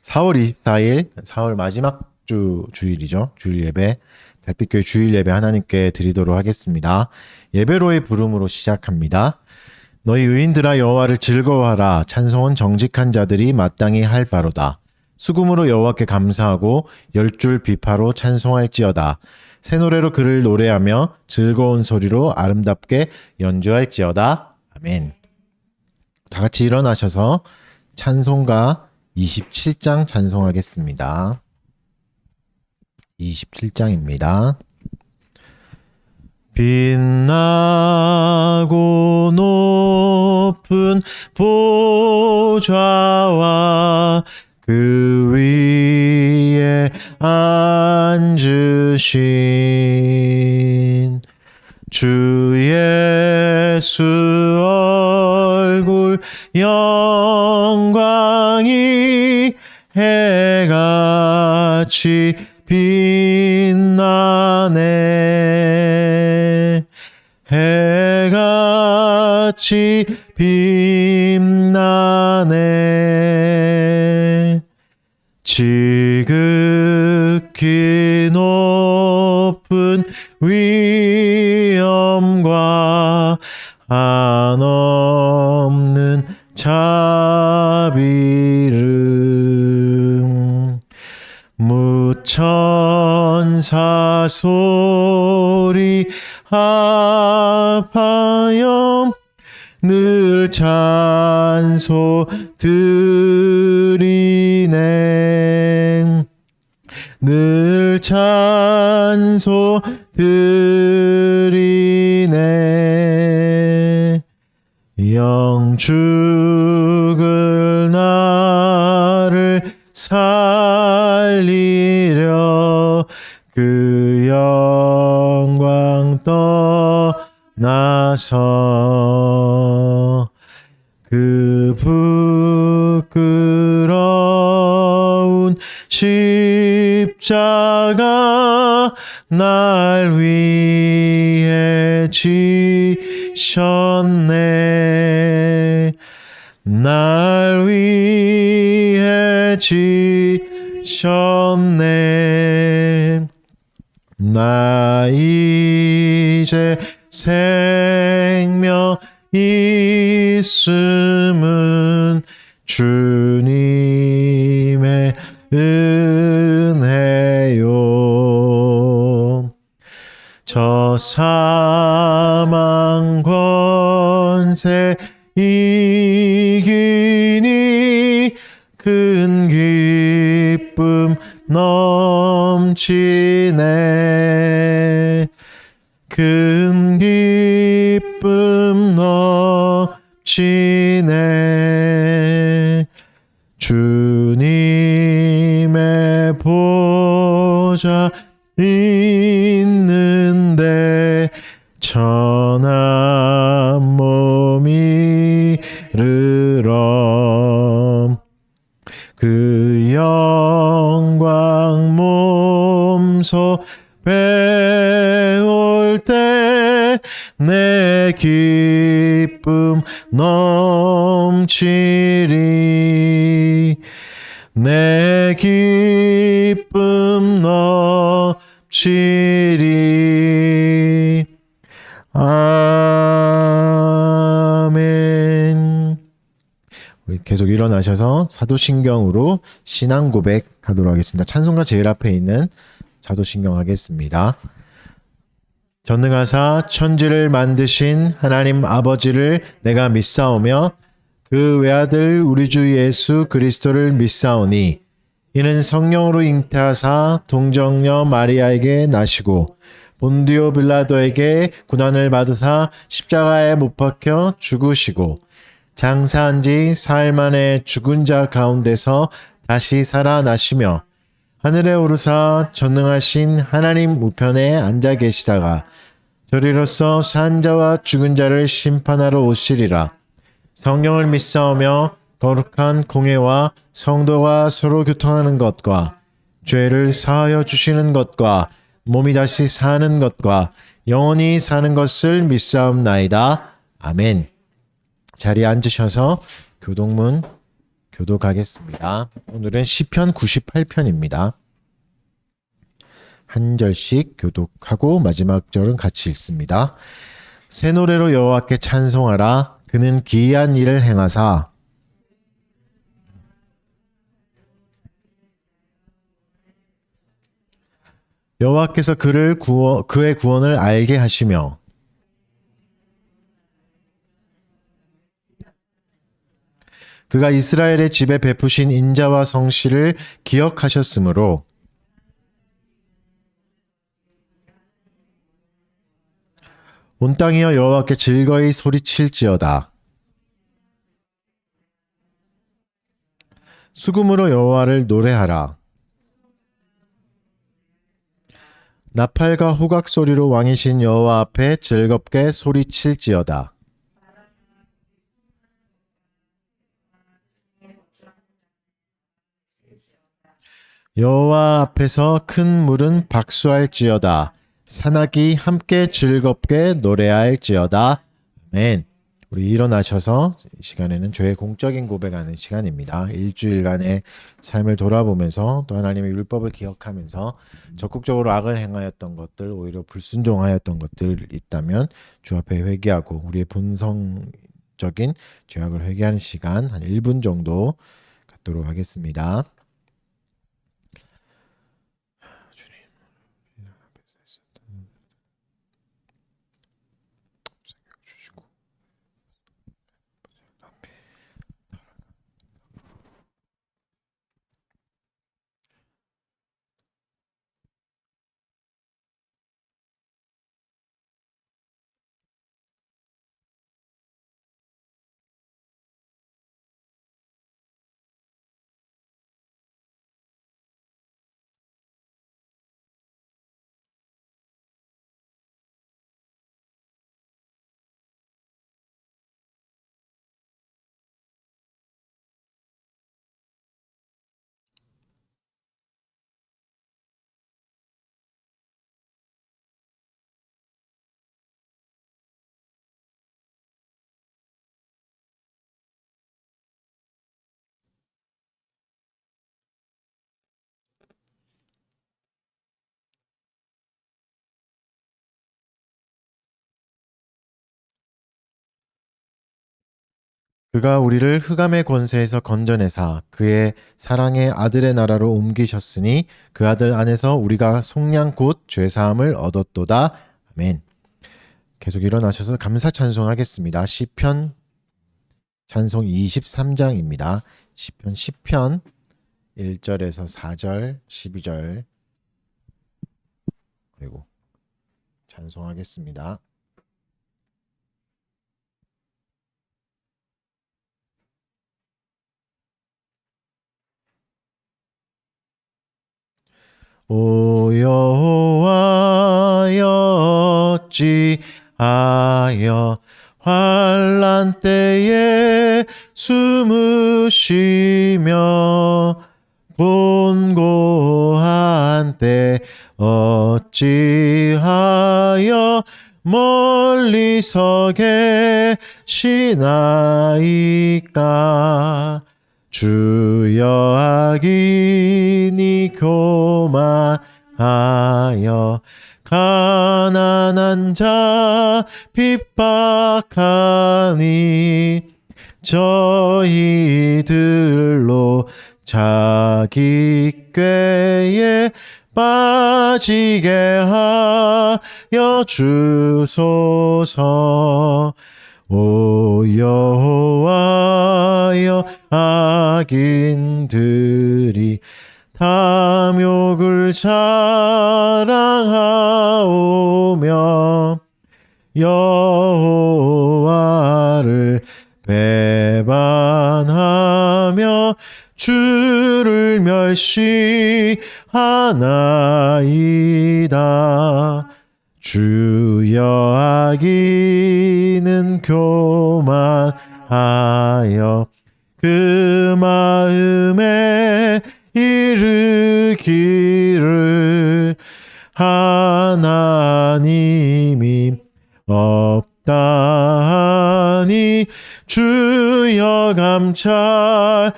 4월 24일, 4월 마지막 주일이죠. 주일 예배, 달빛교회 주일 예배 하나님께 드리도록 하겠습니다. 예배로의 부름으로 시작합니다. 너희 의인들아 여호와를 즐거워하라. 찬송은 정직한 자들이 마땅히 할 바로다. 수금으로 여호와께 감사하고 열줄 비파로 찬송할지어다. 새 노래로 그를 노래하며 즐거운 소리로 아름답게 연주할지어다. 아멘. 다 같이 일어나셔서 찬송가 27장 찬송하겠습니다. 27장입니다. 빛나고 높은 보좌와 그 위에 앉으신 주 예수 얼굴 영광이 해같이 빛나네. 해같이 빛나네. 지극히 높은 위엄과 한없는 자비름 무천사 소리 합하여 늘 찬소 드리네. 늘 찬소 드리네. 영죽을 나를 살리려 그 영광 떠나서 그 부끄러운 십자가 날 위해 지셨네. 날 위해 지셨네. 나 이제 생명 있음은 주님의 은혜요. 저 사망 권세 이기니 큰 기쁨 넘치네. 큰 기쁨 넘치네. 주님의 보좌 있는데 천한 몸이 이르러 그 영광 몸소 배울 때 내 기쁨 넘치리. 내 기쁨 넘치리. 아멘. 우리 계속 일어나셔서 사도신경으로 신앙 고백 하도록 하겠습니다. 찬송가 제일 앞에 있는 사도신경 하겠습니다. 전능하사 천지를 만드신 하나님 아버지를 내가 믿사오며 그 외아들 우리 주 예수 그리스도를 믿사오니 이는 성령으로 잉태하사 동정녀 마리아에게 나시고 본디오 빌라도에게 고난을 받으사 십자가에 못 박혀 죽으시고 장사한 지 사흘 만에 죽은 자 가운데서 다시 살아나시며 하늘에 오르사 전능하신 하나님 우편에 앉아 계시다가 저리로서 산 자와 죽은 자를 심판하러 오시리라. 성령을 믿사오며 거룩한 공회와 성도가 서로 교통하는 것과 죄를 사하여 주시는 것과 몸이 다시 사는 것과 영원히 사는 것을 믿사옵나이다. 아멘. 자리에 앉으셔서 교동문 교독하겠습니다. 오늘은 시편 98편입니다. 한 절씩 교독하고 마지막 절은 같이 읽습니다. 새 노래로 여호와께 찬송하라. 그는 기이한 일을 행하사 여호와께서 그의 구원을 알게 하시며 그가 이스라엘의 집에 베푸신 인자와 성실을 기억하셨으므로 온 땅이여 여호와께 즐거이 소리칠지어다. 수금으로 여호와를 노래하라. 나팔과 호각 소리로 왕이신 여호와 앞에 즐겁게 소리칠지어다. 여호와 앞에서 큰 물은 박수할지어다. 산악이 함께 즐겁게 노래할지어다. 아멘. 우리 일어나셔서 이 시간에는 죄의 공적인 고백하는 시간입니다. 일주일간의 삶을 돌아보면서 또 하나님의 율법을 기억하면서 적극적으로 악을 행하였던 것들, 오히려 불순종하였던 것들 있다면 주 앞에 회개하고 우리의 본성적인 죄악을 회개하는 시간 한 1분 정도 갖도록 하겠습니다. 그가 우리를 흑암의 권세에서 건져내사 그의 사랑의 아들의 나라로 옮기셨으니 그 아들 안에서 우리가 속량 곧 죄사함을 얻었도다. 아멘. 계속 일어나셔서 감사 찬송하겠습니다. 시편 찬송 23장입니다. 시편 10편 1절에서 4절 12절 그리고 찬송하겠습니다. 오 여호와여 어찌하여 환난 때에 숨으시며 곤고한 때 어찌하여 멀리서 계시나이까. 주여 악인이 교만하여 가난한 자 핍박하니 저희들로 자기 꾀에 빠지게 하여 주소서. 오 여호와여 악인들이 탐욕을 자랑하오며 여호와를 배반하며 주를 멸시하나이다. 주여 악인은 교만하여 그 마음에 이르기를 하나님이 없다하니 주여 감찰하옵소서.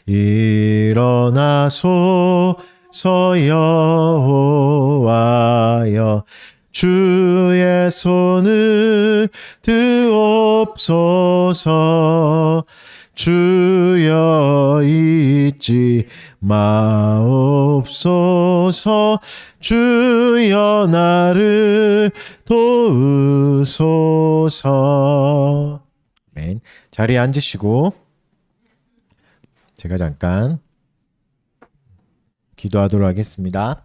일어나소서 여호와여, 주의 손을 드옵소서. 주여 잊지 마옵소서. 주여 나를 도우소서. 아멘. 자리에 앉으시고 제가 잠깐 기도하도록 하겠습니다.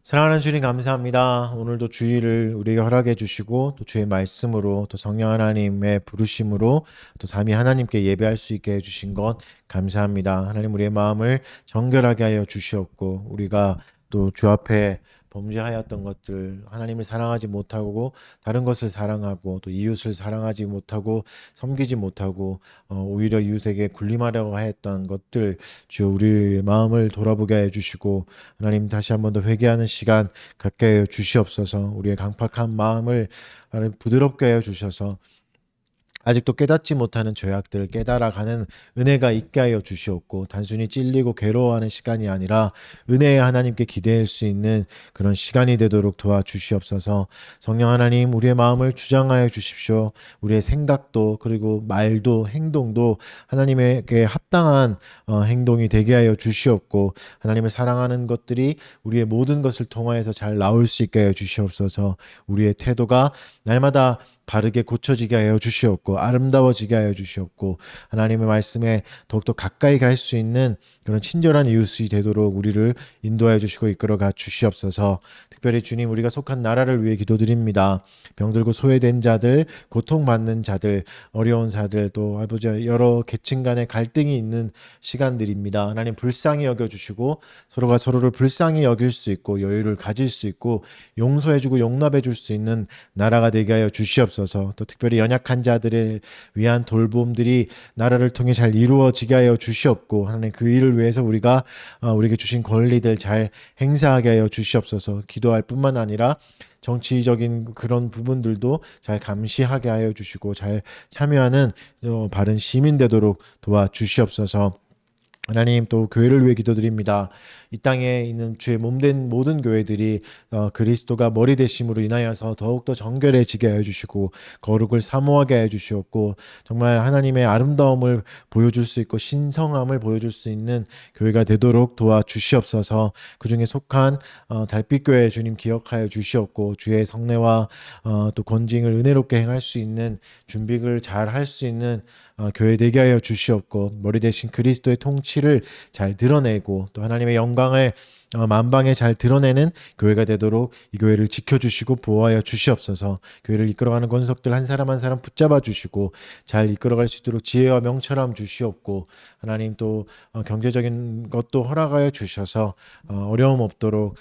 사랑하는 주님 감사합니다. 오늘도 주일을 우리에게 허락해 주시고 또 주의 말씀으로 또 성령 하나님의 부르심으로 또 삼위 하나님께 예배할 수 있게 해주신 것 감사합니다. 하나님, 우리의 마음을 정결하게 하여 주시옵고 우리가 또 주 앞에 범죄하였던 것들, 하나님을 사랑하지 못하고 다른 것을 사랑하고 또 이웃을 사랑하지 못하고 섬기지 못하고 오히려 이웃에게 군림하려고 했던 것들, 주여 우리의 마음을 돌아보게 해주시고 하나님, 다시 한 번 더 회개하는 시간 갖게 하여 주시옵소서. 우리의 강팍한 마음을 부드럽게 하여 주셔서 아직도 깨닫지 못하는 죄악들을 깨달아가는 은혜가 있게 하여 주시옵고, 단순히 찔리고 괴로워하는 시간이 아니라 은혜의 하나님께 기대할 수 있는 그런 시간이 되도록 도와주시옵소서. 성령 하나님, 우리의 마음을 주장하여 주십시오. 우리의 생각도 그리고 말도 행동도 하나님에게 합당한 행동이 되게 하여 주시옵고, 하나님을 사랑하는 것들이 우리의 모든 것을 통하여서 잘 나올 수 있게 하여 주시옵소서. 우리의 태도가 날마다 바르게 고쳐지게 하여 주시옵고 아름다워지게 하여 주시옵고, 하나님의 말씀에 더욱더 가까이 갈 수 있는 그런 친절한 이웃이 되도록 우리를 인도하여 주시고 이끌어가 주시옵소서. 특별히 주님, 우리가 속한 나라를 위해 기도드립니다. 병들고 소외된 자들, 고통받는 자들, 어려운 자들, 또 아버지 여러 계층 간의 갈등이 있는 시간들입니다. 하나님, 불쌍히 여겨주시고 서로가 서로를 불쌍히 여길 수 있고 여유를 가질 수 있고 용서해주고 용납해줄 수 있는 나라가 되게 하여 주시옵소서. 또 특별히 연약한 자들을 위한 돌봄들이 나라를 통해 잘 이루어지게 하여 주시옵고, 하나님 그 일을 위해서 우리가 우리에게 주신 권리들 잘 행사하게 하여 주시옵소서. 기도할 뿐만 아니라 정치적인 그런 부분들도 잘 감시하게 하여 주시고 잘 참여하는 바른 시민 되도록 도와주시옵소서. 하나님, 또 교회를 위해 기도드립니다. 이 땅에 있는 주의 몸된 모든 교회들이 그리스도가 머리 되심으로 인하여서 더욱더 정결해지게 하여 주시고 거룩을 사모하게 하여 주시옵고, 정말 하나님의 아름다움을 보여줄 수 있고 신성함을 보여줄 수 있는 교회가 되도록 도와주시옵소서. 그 중에 속한 달빛교회 주님 기억하여 주시옵고, 주의 성례와 또 권징을 은혜롭게 행할 수 있는 준비를 잘 할 수 있는 교회 되게 하여 주시옵고, 머리 대신 그리스도의 통치를 잘 드러내고 또 하나님의 영광을 만방에 잘 드러내는 교회가 되도록 이 교회를 지켜주시고 보호하여 주시옵소서. 교회를 이끌어가는 권석들 한 사람 한 사람 붙잡아 주시고 잘 이끌어갈 수 있도록 지혜와 명철함 주시옵고, 하나님 또 경제적인 것도 허락하여 주셔서 어려움 없도록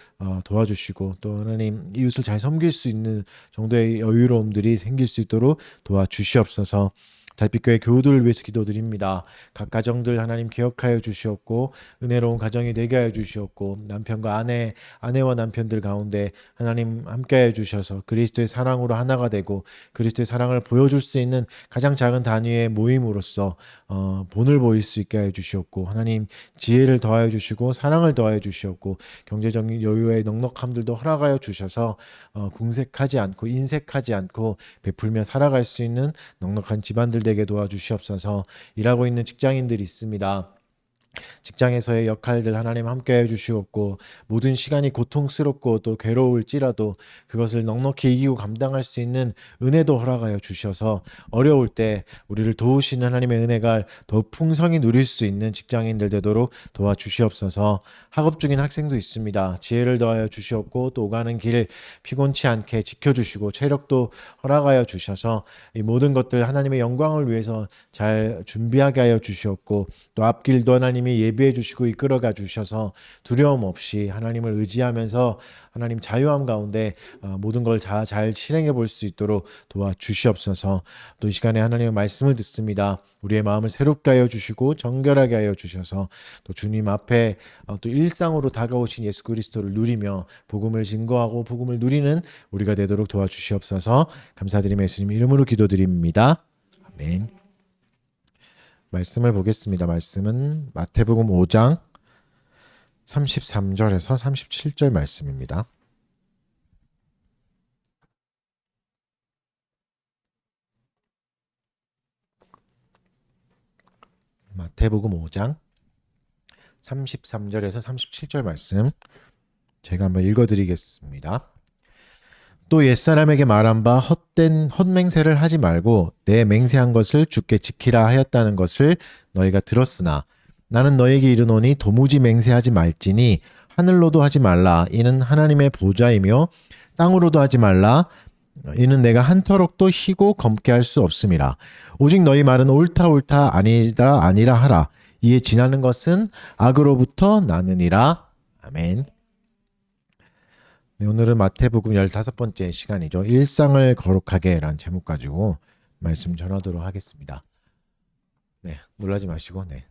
도와주시고, 또 하나님 이웃을 잘 섬길 수 있는 정도의 여유로움들이 생길 수 있도록 도와주시옵소서. 달빛교회 교우들을 위해서 기도드립니다. 각 가정들 하나님 기억하여 주시옵고 은혜로운 가정이 되게 하여 주시옵고, 남편과 아내와 남편들 가운데 하나님 함께하여 주셔서 그리스도의 사랑으로 하나가 되고 그리스도의 사랑을 보여줄 수 있는 가장 작은 단위의 모임으로서 본을 보일 수 있게 하여 주시옵고, 하나님 지혜를 더하여 주시고 사랑을 더하여 주시옵고 경제적인 여유의 넉넉함들도 허락하여 주셔서 궁색하지 않고 인색하지 않고 베풀며 살아갈 수 있는 넉넉한 집안들 되게 도와주시옵소서. 일하고 있는 직장인들이 있습니다. 직장에서의 역할들 하나님 함께 해주시옵고, 모든 시간이 고통스럽고 또 괴로울지라도 그것을 넉넉히 이기고 감당할 수 있는 은혜도 허락하여 주셔서 어려울 때 우리를 도우시는 하나님의 은혜가 더 풍성히 누릴 수 있는 직장인들 되도록 도와주시옵소서. 학업 중인 학생도 있습니다. 지혜를 더하여 주시옵고 또 오가는 길 피곤치 않게 지켜주시고 체력도 허락하여 주셔서 이 모든 것들 하나님의 영광을 위해서 잘 준비하게 하여 주시옵고, 또 앞길도 하나님이 하나님이 예비해 주시고 이끌어가 주셔서 두려움 없이 하나님을 의지하면서 하나님 자유함 가운데 모든 걸 잘 실행해 볼 수 있도록 도와주시옵소서. 또 이 시간에 하나님의 말씀을 듣습니다. 우리의 마음을 새롭게 하여 주시고 정결하게 하여 주셔서 또 주님 앞에 또 일상으로 다가오신 예수 그리스도를 누리며 복음을 증거하고 복음을 누리는 우리가 되도록 도와주시옵소서. 감사드리며 예수님 이름으로 기도드립니다. 아멘. 말씀을 보겠습니다. 말씀은 마태복음 5장 33절에서 37절 말씀입니다. 마태복음 5장 33절에서 37절 말씀 제가 한번 읽어드리겠습니다. 또 옛사람에게 말한 바 헛된 헛맹세를 하지 말고 내 맹세한 것을 주께 지키라 하였다는 것을 너희가 들었으나 나는 너희에게 이르노니 도무지 맹세하지 말지니 하늘로도 하지 말라 이는 하나님의 보좌이며 땅으로도 하지 말라 이는 내가 한터럭도 희고 검게 할 수 없음이라. 오직 너희 말은 옳다 아니라 하라. 이에 지나는 것은 악으로부터 나느니라. 아멘. 네, 오늘은 마태복음 15번째 시간이죠. 일상을 거룩하게 라는 제목 가지고 말씀 전하도록 하겠습니다. 네, 놀라지 마시고. 네.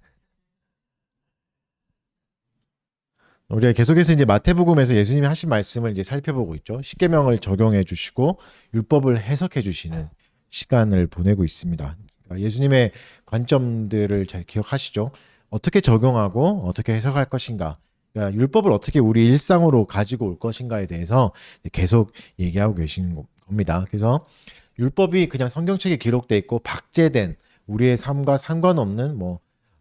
우리가 계속해서 이제 마태복음에서 예수님이 하신 말씀을 이제 살펴보고 있죠. 십계명을 적용해 주시고 율법을 해석해 주시는 시간을 보내고 있습니다. 그러니까 예수님의 관점들을 잘 기억하시죠? 어떻게 적용하고 어떻게 해석할 것인가? 그러니까 율법을 어떻게 우리 일상으로 가지고 올 것인가에 대해서 계속 얘기하고 계시는 겁니다. 그래서 율법이 그냥 성경책에 기록돼 있고 박제된 우리의 삶과 상관없는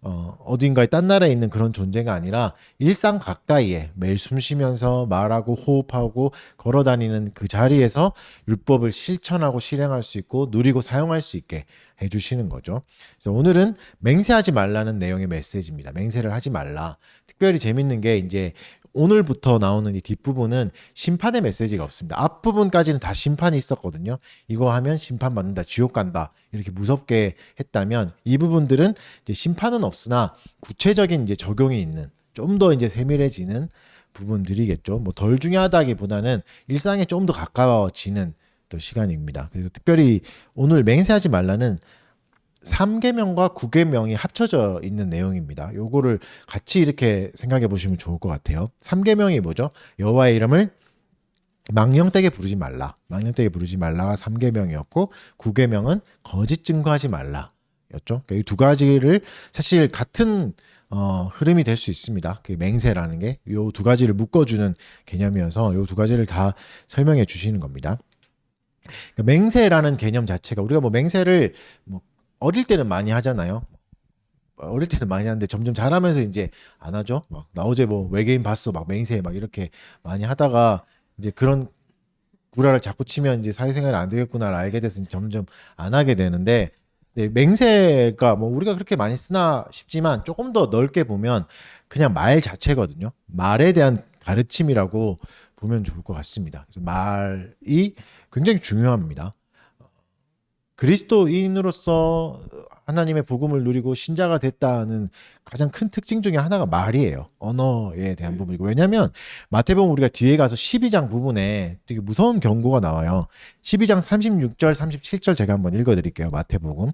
어딘가에 딴 나라에 있는 그런 존재가 아니라 일상 가까이에 매일 숨 쉬면서 말하고 호흡하고 걸어다니는 그 자리에서 율법을 실천하고 실행할 수 있고 누리고 사용할 수 있게 해주시는 거죠. 그래서 오늘은 맹세하지 말라는 내용의 메시지입니다. 맹세를 하지 말라. 특별히 재밌는 게 이제 오늘부터 나오는 이 뒷부분은 심판의 메시지가 없습니다. 앞부분까지는 다 심판이 있었거든요. 이거 하면 심판받는다, 지옥 간다 이렇게 무섭게 했다면 이 부분들은 이제 심판은 없으나 구체적인 이제 적용이 있는 좀 더 이제 세밀해지는 부분들이겠죠. 덜 중요하다기보다는 일상에 좀 더 가까워지는 또 시간입니다. 그래서 특별히 오늘 맹세하지 말라는 3계명과 9계명이 합쳐져 있는 내용입니다. 요거를 같이 이렇게 생각해 보시면 좋을 것 같아요. 3계명이 뭐죠? 여호와의 이름을 망령되게 부르지 말라. 망령되게 부르지 말라가 3계명이었고 9계명은 거짓 증거하지 말라였죠. 그러니까 이 두 가지를 사실 같은 흐름이 될 수 있습니다. 그 맹세라는 게 요 두 가지를 묶어주는 개념이어서 요 두 가지를 다 설명해 주시는 겁니다. 그러니까 맹세라는 개념 자체가 우리가 맹세를 어릴 때는 많이 하잖아요. 어릴 때는 많이 하는데 점점 잘하면서 이제 안 하죠. 나 어제 외계인 봤어, 맹세 이렇게 많이 하다가 이제 그런 구라를 자꾸 치면 이제 사회생활이 안 되겠구나를 알게 돼서 점점 안 하게 되는데, 네, 맹세가 우리가 그렇게 많이 쓰나 싶지만 조금 더 넓게 보면 그냥 말 자체거든요. 말에 대한 가르침이라고 보면 좋을 것 같습니다. 그래서 말이 굉장히 중요합니다. 그리스도인으로서 하나님의 복음을 누리고 신자가 됐다는 가장 큰 특징 중에 하나가 말이에요. 언어에 대한 부분이고. 왜냐하면 마태복음 우리가 뒤에 가서 12장 부분에 되게 무서운 경고가 나와요. 12장 36절 37절 제가 한번 읽어드릴게요. 마태복음.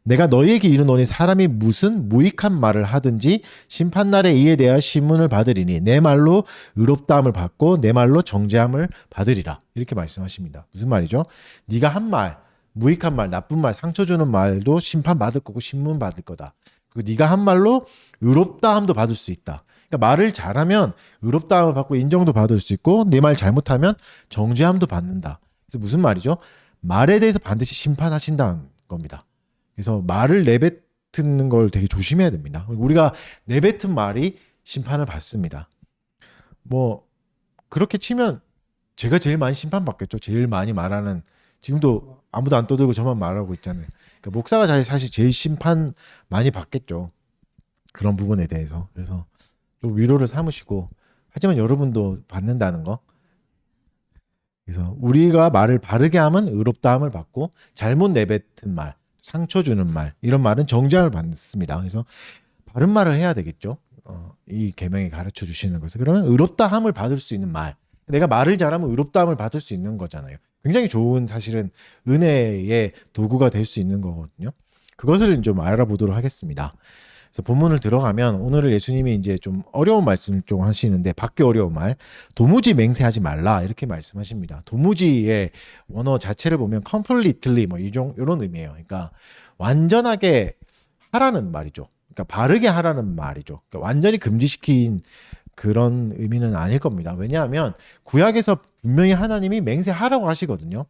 내가 너희에게 이르노니 사람이 무슨 무익한 말을 하든지 심판날에 이에 대하여 신문을 받으리니 내 말로 의롭다함을 받고 내 말로 정죄함을 받으리라. 이렇게 말씀하십니다. 무슨 말이죠? 네가 한 말, 무익한 말, 나쁜 말, 상처 주는 말도 심판받을 거고 신문 받을 거다. 그리고 네가 한 말로 의롭다함도 받을 수 있다. 그러니까 말을 잘하면 의롭다함을 받고 인정도 받을 수 있고 내 말 잘못하면 정죄함도 받는다. 그래서 무슨 말이죠? 말에 대해서 반드시 심판하신다는 겁니다. 그래서 말을 내뱉는 걸 되게 조심해야 됩니다. 우리가 내뱉은 말이 심판을 받습니다. 그렇게 치면 제가 제일 많이 심판받겠죠. 제일 많이 말하는, 지금도 아무도 안 떠들고 저만 말하고 있잖아요. 그러니까 목사가 사실 제일 심판 많이 받겠죠. 그런 부분에 대해서. 그래서 좀 위로를 삼으시고, 하지만 여러분도 받는다는 거. 그래서 우리가 말을 바르게 하면 의롭다함을 받고 잘못 내뱉은 말, 상처 주는 말, 이런 말은 정죄함을 받습니다. 그래서 바른 말을 해야 되겠죠. 이 계명이 가르쳐 주시는 것을. 그러면 의롭다함을 받을 수 있는 말. 내가 말을 잘하면 의롭다함을 받을 수 있는 거잖아요. 굉장히 좋은 사실은 은혜의 도구가 될 수 있는 거거든요. 그것을 좀 알아보도록 하겠습니다. 그래서 본문을 들어가면 오늘 예수님이 이제 좀 어려운 말씀을 좀 하시는데, 받기 어려운 말, 도무지 맹세하지 말라 이렇게 말씀하십니다. 도무지의 원어 자체를 보면 completely 뭐 이런 의미예요. 그러니까 완전하게 하라는 말이죠. 그러니까 바르게 하라는 말이죠. 그러니까 완전히 금지시킨 그런 의미는 아닐 겁니다. 왜냐하면 구약에서 분명히 하나님이 맹세하라고 하시거든요.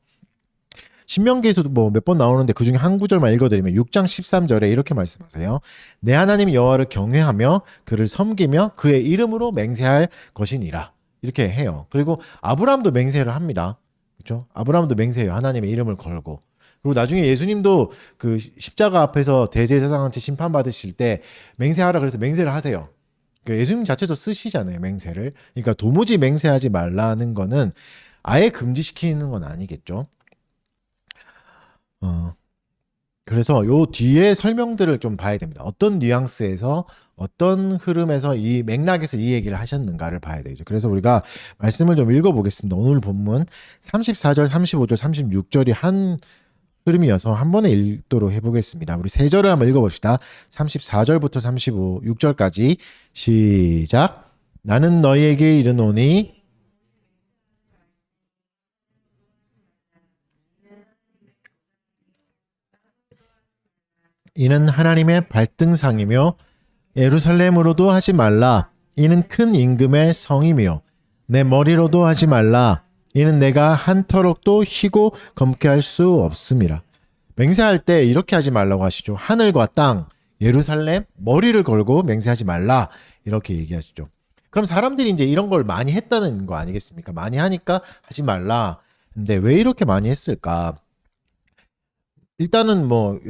신명기에서도 뭐 몇 번 나오는데 그 중에 한 구절만 읽어드리면 6장 13절에 이렇게 말씀하세요. 내 하나님 여호와를 경외하며 그를 섬기며 그의 이름으로 맹세할 것이니라. 이렇게 해요. 그리고 아브라함도 맹세를 합니다. 그렇죠? 아브라함도 맹세해요. 하나님의 이름을 걸고. 그리고 나중에 예수님도 그 십자가 앞에서 대제사장한테 심판받으실 때 맹세하라 그래서 맹세를 하세요. 그러니까 예수님 자체도 쓰시잖아요, 맹세를. 그러니까 도무지 맹세하지 말라는 거는 아예 금지시키는 건 아니겠죠. 그래서 요 뒤에 설명들을 좀 봐야 됩니다. 어떤 뉘앙스에서 어떤 흐름에서 이 맥락에서 이 얘기를 하셨는가를 봐야 되죠. 그래서 우리가 말씀을 좀 읽어보겠습니다. 오늘 본문 34절, 35절, 36절이 한 흐름이어서 한 번에 읽도록 해보겠습니다. 우리 세 절을 한번 읽어봅시다. 34절부터 36절까지 시작. 나는 너희에게 이르노니 이는 하나님의 발등상이며 예루살렘으로도 하지 말라. 이는 큰 임금의 성이며 내 머리로도 하지 말라. 이는 내가 한터럭도 희고 검게 할 수 없음이라. 맹세할 때 이렇게 하지 말라고 하시죠. 하늘과 땅, 예루살렘, 머리를 걸고 맹세하지 말라. 이렇게 얘기하시죠. 그럼 사람들이 이제 이런 걸 많이 했다는 거 아니겠습니까? 많이 하니까 하지 말라. 근데 왜 이렇게 많이 했을까? 일단은 뭐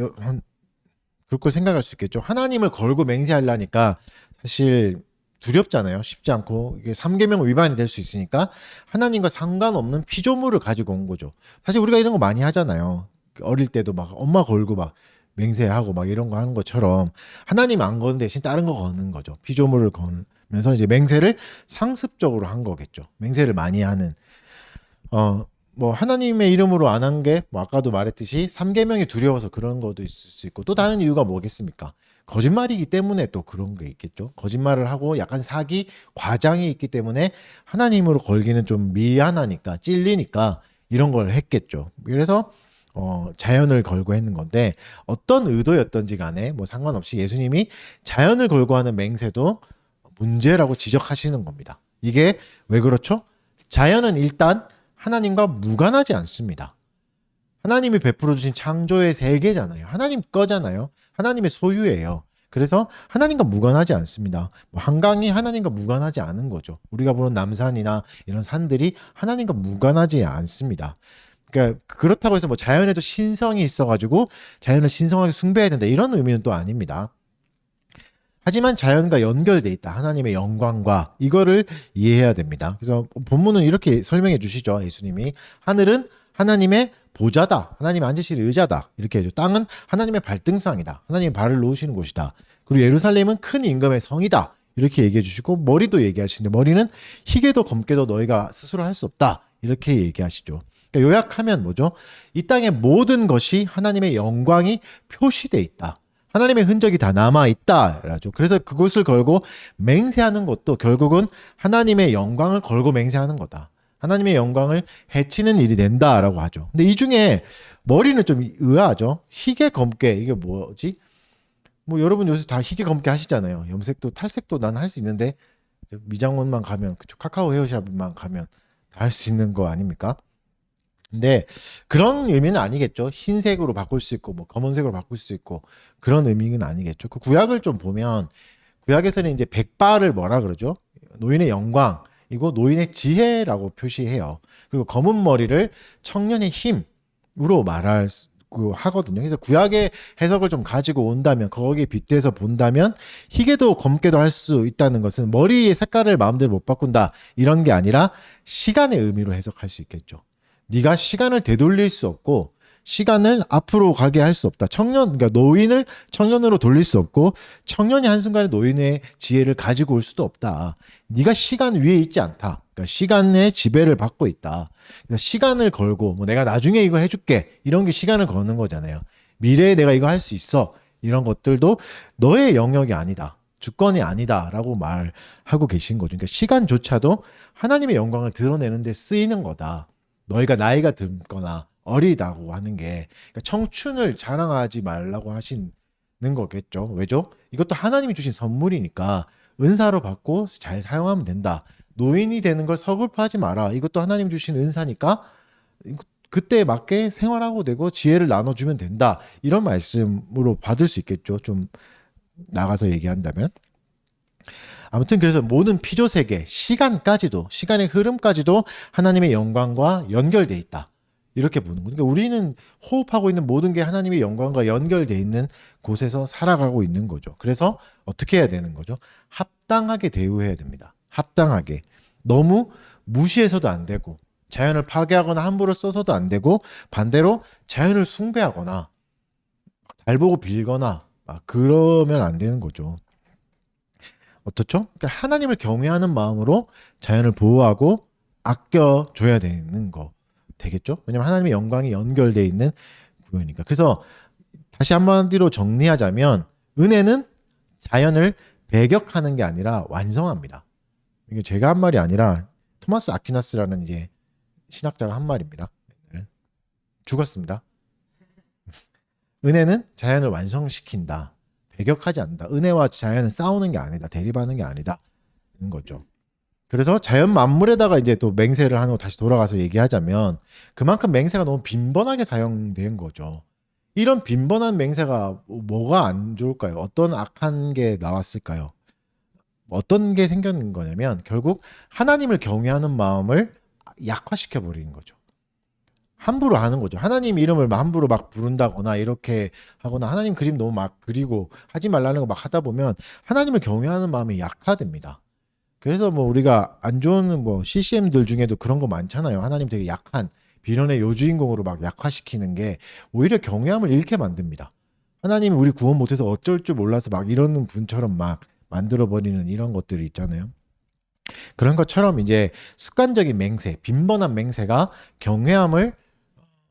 그렇게 생각할 수 있겠죠. 하나님을 걸고 맹세하려니까 사실 두렵잖아요. 쉽지 않고 이게 3계명 위반이 될 수 있으니까 하나님과 상관없는 피조물을 가지고 온 거죠. 사실 우리가 이런 거 많이 하잖아요. 어릴 때도 막 엄마 걸고 막 맹세하고 막 이런 거 하는 것처럼 하나님 안 거는 대신 다른 거 거는 거죠. 피조물을 걸면서 이제 맹세를 상습적으로 한 거겠죠. 맹세를 많이 하는 뭐 하나님의 이름으로 안 한 게 뭐 아까도 말했듯이 3계명이 두려워서 그런 것도 있을 수 있고, 또 다른 이유가 뭐겠습니까? 거짓말이기 때문에 또 그런 게 있겠죠. 거짓말을 하고 약간 사기, 과장이 있기 때문에 하나님으로 걸기는 좀 미안하니까, 찔리니까 이런 걸 했겠죠. 그래서 자연을 걸고 했는 건데, 어떤 의도였던지 간에 뭐 상관없이 예수님이 자연을 걸고 하는 맹세도 문제라고 지적하시는 겁니다. 이게 왜 그렇죠? 자연은 일단 하나님과 무관하지 않습니다. 하나님이 베풀어 주신 창조의 세계잖아요. 하나님 거잖아요. 하나님의 소유예요. 그래서 하나님과 무관하지 않습니다. 뭐 한강이 하나님과 무관하지 않은 거죠. 우리가 보는 남산이나 이런 산들이 하나님과 무관하지 않습니다. 그러니까 그렇다고 해서 뭐 자연에도 신성이 있어가지고 자연을 신성하게 숭배해야 된다, 이런 의미는 또 아닙니다. 하지만 자연과 연결돼 있다. 하나님의 영광과, 이거를 이해해야 됩니다. 그래서 본문은 이렇게 설명해 주시죠. 예수님이 하늘은 하나님의 보좌다. 하나님 앉으실 의자다. 이렇게 해줘. 땅은 하나님의 발등상이다. 하나님의 발을 놓으시는 곳이다. 그리고 예루살렘은 큰 임금의 성이다. 이렇게 얘기해 주시고, 머리도 얘기하시는데 머리는 희게도 검게도 너희가 스스로 할 수 없다. 이렇게 얘기하시죠. 그러니까 요약하면 뭐죠? 이 땅의 모든 것이 하나님의 영광이 표시돼 있다. 하나님의 흔적이 다 남아있다라죠. 그래서 그것을 걸고 맹세하는 것도 결국은 하나님의 영광을 걸고 맹세하는 거다. 하나님의 영광을 해치는 일이 된다라고 하죠. 근데 이 중에 머리는 좀 의아하죠. 희게 검게, 이게 뭐지? 뭐 여러분 요새 다 희게 검게 하시잖아요. 염색도 탈색도 난 할 수 있는데 미장원만 가면, 그쪽 카카오 헤어샵만 가면 다 할 수 있는 거 아닙니까? 근데 그런 의미는 아니겠죠. 흰색으로 바꿀 수 있고 뭐 검은색으로 바꿀 수 있고 그런 의미는 아니겠죠. 그 구약을 좀 보면 구약에서는 이제 백발을 뭐라 그러죠? 노인의 영광, 이거 노인의 지혜라고 표시해요. 그리고 검은 머리를 청년의 힘으로 말할 하거든요. 그래서 구약의 해석을 좀 가지고 온다면, 거기에 빗대서 본다면 희게도 검게도 할 수 있다는 것은 머리의 색깔을 마음대로 못 바꾼다, 이런 게 아니라 시간의 의미로 해석할 수 있겠죠. 네가 시간을 되돌릴 수 없고 시간을 앞으로 가게 할 수 없다. 그러니까 노인을 청년으로 돌릴 수 없고 청년이 한순간에 노인의 지혜를 가지고 올 수도 없다. 네가 시간 위에 있지 않다. 그러니까 시간의 지배를 받고 있다. 그래서 시간을 걸고 뭐 내가 나중에 이거 해줄게 이런 게 시간을 거는 거잖아요. 미래에 내가 이거 할 수 있어 이런 것들도 너의 영역이 아니다. 주권이 아니다라고 말하고 계신 거죠. 그러니까 시간조차도 하나님의 영광을 드러내는 데 쓰이는 거다. 너희가 나이가 든거나 어리다고 하는 게 그러니까 청춘을 자랑하지 말라고 하시는 거겠죠. 왜죠? 이것도 하나님이 주신 선물이니까 은사로 받고 잘 사용하면 된다. 노인이 되는 걸 서글퍼하지 마라. 이것도 하나님 주신 은사니까 그때에 맞게 생활하고 되고 지혜를 나눠주면 된다. 이런 말씀으로 받을 수 있겠죠. 좀 나가서 얘기한다면. 아무튼 그래서 모든 피조세계, 시간까지도 시간의 흐름까지도 하나님의 영광과 연결돼 있다. 이렇게 보는 거예요. 그러니까 우리는 호흡하고 있는 모든 게 하나님의 영광과 연결돼 있는 곳에서 살아가고 있는 거죠. 그래서 어떻게 해야 되는 거죠? 합당하게 대우해야 됩니다. 합당하게. 너무 무시해서도 안 되고 자연을 파괴하거나 함부로 써서도 안 되고 반대로 자연을 숭배하거나 달 보고 빌거나 그러면 안 되는 거죠. 어떻죠? 그러니까 하나님을 경외하는 마음으로 자연을 보호하고 아껴줘야 되는 거 되겠죠? 왜냐면 하나님의 영광이 연결되어 있는 구조니까. 그래서 다시 한마디로 정리하자면 은혜는 자연을 배격하는 게 아니라 완성합니다. 이게 제가 한 말이 아니라 토마스 아퀴나스라는 이제 신학자가 한 말입니다. 죽었습니다. 은혜는 자연을 완성시킨다. 배격하지 않는다. 은혜와 자연은 싸우는 게 아니다. 대립하는 게 아니다. 이런 거죠. 그래서 자연 만물에다가 이제 또 맹세를 하고 다시 돌아가서 얘기하자면 그만큼 맹세가 너무 빈번하게 사용된 거죠. 이런 빈번한 맹세가 뭐가 안 좋을까요? 어떤 악한 게 나왔을까요? 어떤 게 생기는 거냐면 결국 하나님을 경외하는 마음을 약화시켜 버리는 거죠. 함부로 하는 거죠. 하나님 이름을 함부로 막 부른다거나 이렇게 하거나 하나님 그림 너무 막 그리고 하지 말라는 거 막 하다 보면 하나님을 경외하는 마음이 약화됩니다. 그래서 뭐 우리가 안 좋은 뭐 CCM들 중에도 그런 거 많잖아요. 하나님 되게 약한 비련의 요주인공으로 막 약화시키는 게 오히려 경외함을 잃게 만듭니다. 하나님이 우리 구원 못해서 어쩔 줄 몰라서 막 이러는 분처럼 막 만들어버리는 이런 것들이 있잖아요. 그런 것처럼 이제 습관적인 맹세, 빈번한 맹세가 경외함을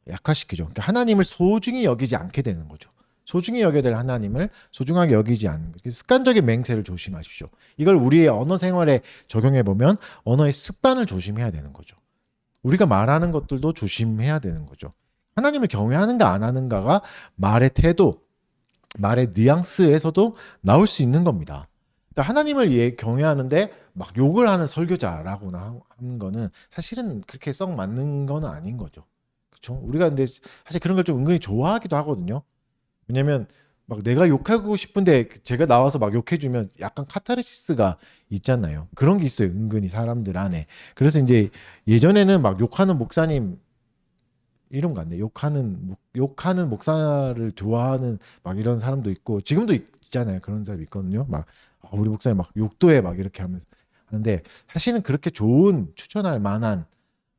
약화시키죠. 그러니까 하나님을 소중히 여기지 않게 되는 거죠. 소중히 여겨야 될 하나님을 소중하게 여기지 않는 거죠. 습관적인 맹세를 조심하십시오. 이걸 우리의 언어 생활에 적용해 보면 언어의 습관을 조심해야 되는 거죠. 우리가 말하는 것들도 조심해야 되는 거죠. 하나님을 경외하는가 안 하는가가 말의 태도, 말의 뉘앙스에서도 나올 수 있는 겁니다. 그러니까 하나님을 경외하는데 막 욕을 하는 설교자라고나 하는 거는 사실은 그렇게 썩 맞는 건 아닌 거죠. 그렇죠? 우리가 근데 사실 그런 걸 좀 은근히 좋아하기도 하거든요. 왜냐면 막 내가 욕하고 싶은데 제가 나와서 막 욕해주면 약간 카타르시스가 있잖아요. 그런 게 있어요. 은근히 사람들 안에. 그래서 이제 예전에는 막 욕하는 목사님 이름 같네. 욕하는 목사를 좋아하는 막 이런 사람도 있고 지금도 있잖아요. 그런 사람 있거든요. 막 우리 목사님 막 욕도 해 막 이렇게 하면서 하는데 사실은 그렇게 좋은 추천할 만한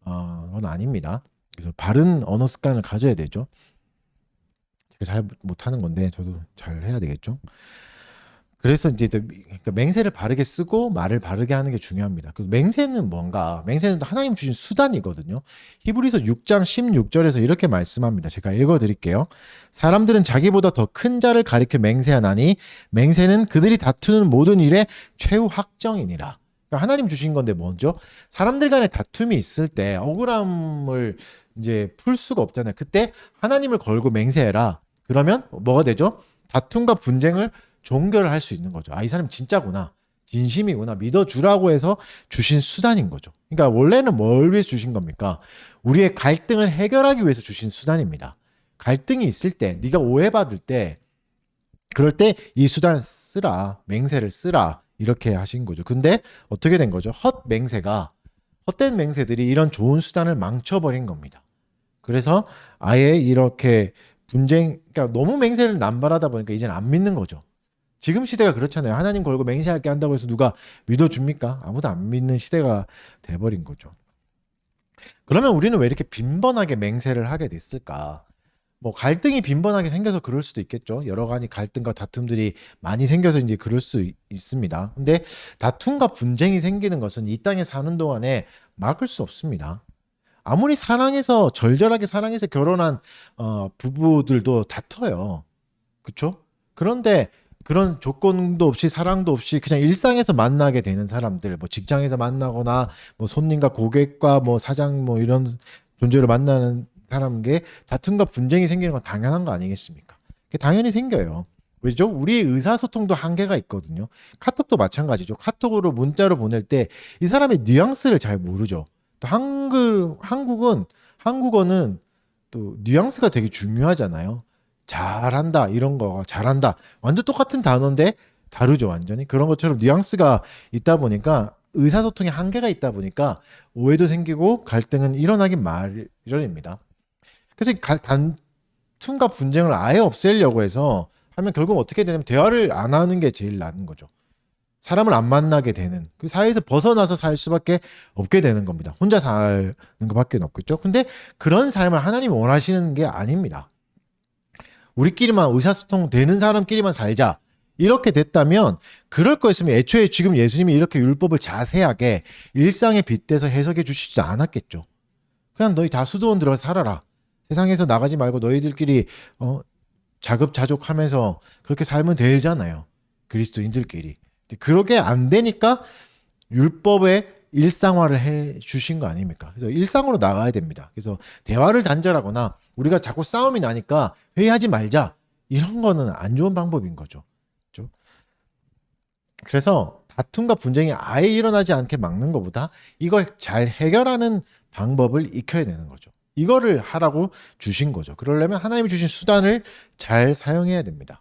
건 아닙니다. 그래서 바른 언어 습관을 가져야 되죠. 제가 잘 못하는 건데 저도 잘 해야 되겠죠. 그래서 이제 그러니까 맹세를 바르게 쓰고 말을 바르게 하는 게 중요합니다. 그 맹세는 뭔가? 맹세는 하나님 주신 수단이거든요. 히브리서 6장 16절에서 이렇게 말씀합니다. 제가 읽어드릴게요. 사람들은 자기보다 더 큰 자를 가리켜 맹세하나니 맹세는 그들이 다투는 모든 일의 최후 확정이니라. 그러니까 하나님 주신 건데 먼저 사람들 간에 다툼이 있을 때 억울함을 이제 풀 수가 없잖아요. 그때 하나님을 걸고 맹세해라. 그러면 뭐가 되죠? 다툼과 분쟁을 종결을 할 수 있는 거죠. 이 사람 진짜구나. 진심이구나. 믿어주라고 해서 주신 수단인 거죠. 그러니까 원래는 뭘 위해서 주신 겁니까? 우리의 갈등을 해결하기 위해서 주신 수단입니다. 갈등이 있을 때, 네가 오해받을 때, 그럴 때 이 수단을 쓰라. 맹세를 쓰라. 이렇게 하신 거죠. 근데 어떻게 된 거죠? 헛된 맹세들이 이런 좋은 수단을 망쳐버린 겁니다. 그래서 아예 이렇게 그러니까 너무 맹세를 남발하다 보니까 이제는 안 믿는 거죠. 지금 시대가 그렇잖아요. 하나님 걸고 맹세할게 한다고 해서 누가 믿어줍니까? 아무도 안 믿는 시대가 돼버린 거죠. 그러면 우리는 왜 이렇게 빈번하게 맹세를 하게 됐을까? 뭐 갈등이 빈번하게 생겨서 그럴 수도 있겠죠. 여러 가지 갈등과 다툼들이 많이 생겨서 이제 그럴 수 있습니다. 근데 다툼과 분쟁이 생기는 것은 이 땅에 사는 동안에 막을 수 없습니다. 아무리 사랑해서 절절하게 사랑해서 결혼한 부부들도 다퉈요. 그렇죠? 그런데 그런 조건도 없이 사랑도 없이 그냥 일상에서 만나게 되는 사람들, 뭐 직장에서 만나거나 뭐 손님과 고객과 뭐 사장 뭐 이런 존재로 만나는 사람에게 다툼과 분쟁이 생기는 건 당연한 거 아니겠습니까? 그게 당연히 생겨요. 왜죠? 우리의 의사소통도 한계가 있거든요. 카톡도 마찬가지죠. 카톡으로 문자로 보낼 때 이 사람의 뉘앙스를 잘 모르죠. 또 한국어는 또 뉘앙스가 되게 중요하잖아요. 잘한다 이런 거 잘한다 완전 똑같은 단어인데 다르죠 완전히. 그런 것처럼 뉘앙스가 있다 보니까 의사소통에 한계가 있다 보니까 오해도 생기고 갈등은 일어나긴 마련입니다. 그래서 다툼과 분쟁을 아예 없애려고 해서 하면 결국 어떻게 되냐면 대화를 안 하는 게 제일 나은 거죠. 사람을 안 만나게 되는 그 사회에서 벗어나서 살 수밖에 없게 되는 겁니다. 혼자 사는 것밖에 없겠죠. 근데 그런 삶을 하나님이 원하시는 게 아닙니다. 우리끼리만 의사소통 되는 사람끼리만 살자 이렇게 됐다면 그럴 거였으면 애초에 지금 예수님이 이렇게 율법을 자세하게 일상에 빗대서 해석해 주시지 않았겠죠. 그냥 너희 다 수도원 들어가서 살아라. 세상에서 나가지 말고 너희들끼리 자급자족하면서 그렇게 살면 되잖아요. 그리스도인들끼리. 그렇게 안 되니까 율법의 일상화를 해 주신 거 아닙니까? 그래서 일상으로 나가야 됩니다. 그래서 대화를 단절하거나 우리가 자꾸 싸움이 나니까 회의하지 말자 이런 거는 안 좋은 방법인 거죠. 그렇죠? 그래서 다툼과 분쟁이 아예 일어나지 않게 막는 것보다 이걸 잘 해결하는 방법을 익혀야 되는 거죠. 이거를 하라고 주신 거죠. 그러려면 하나님이 주신 수단을 잘 사용해야 됩니다.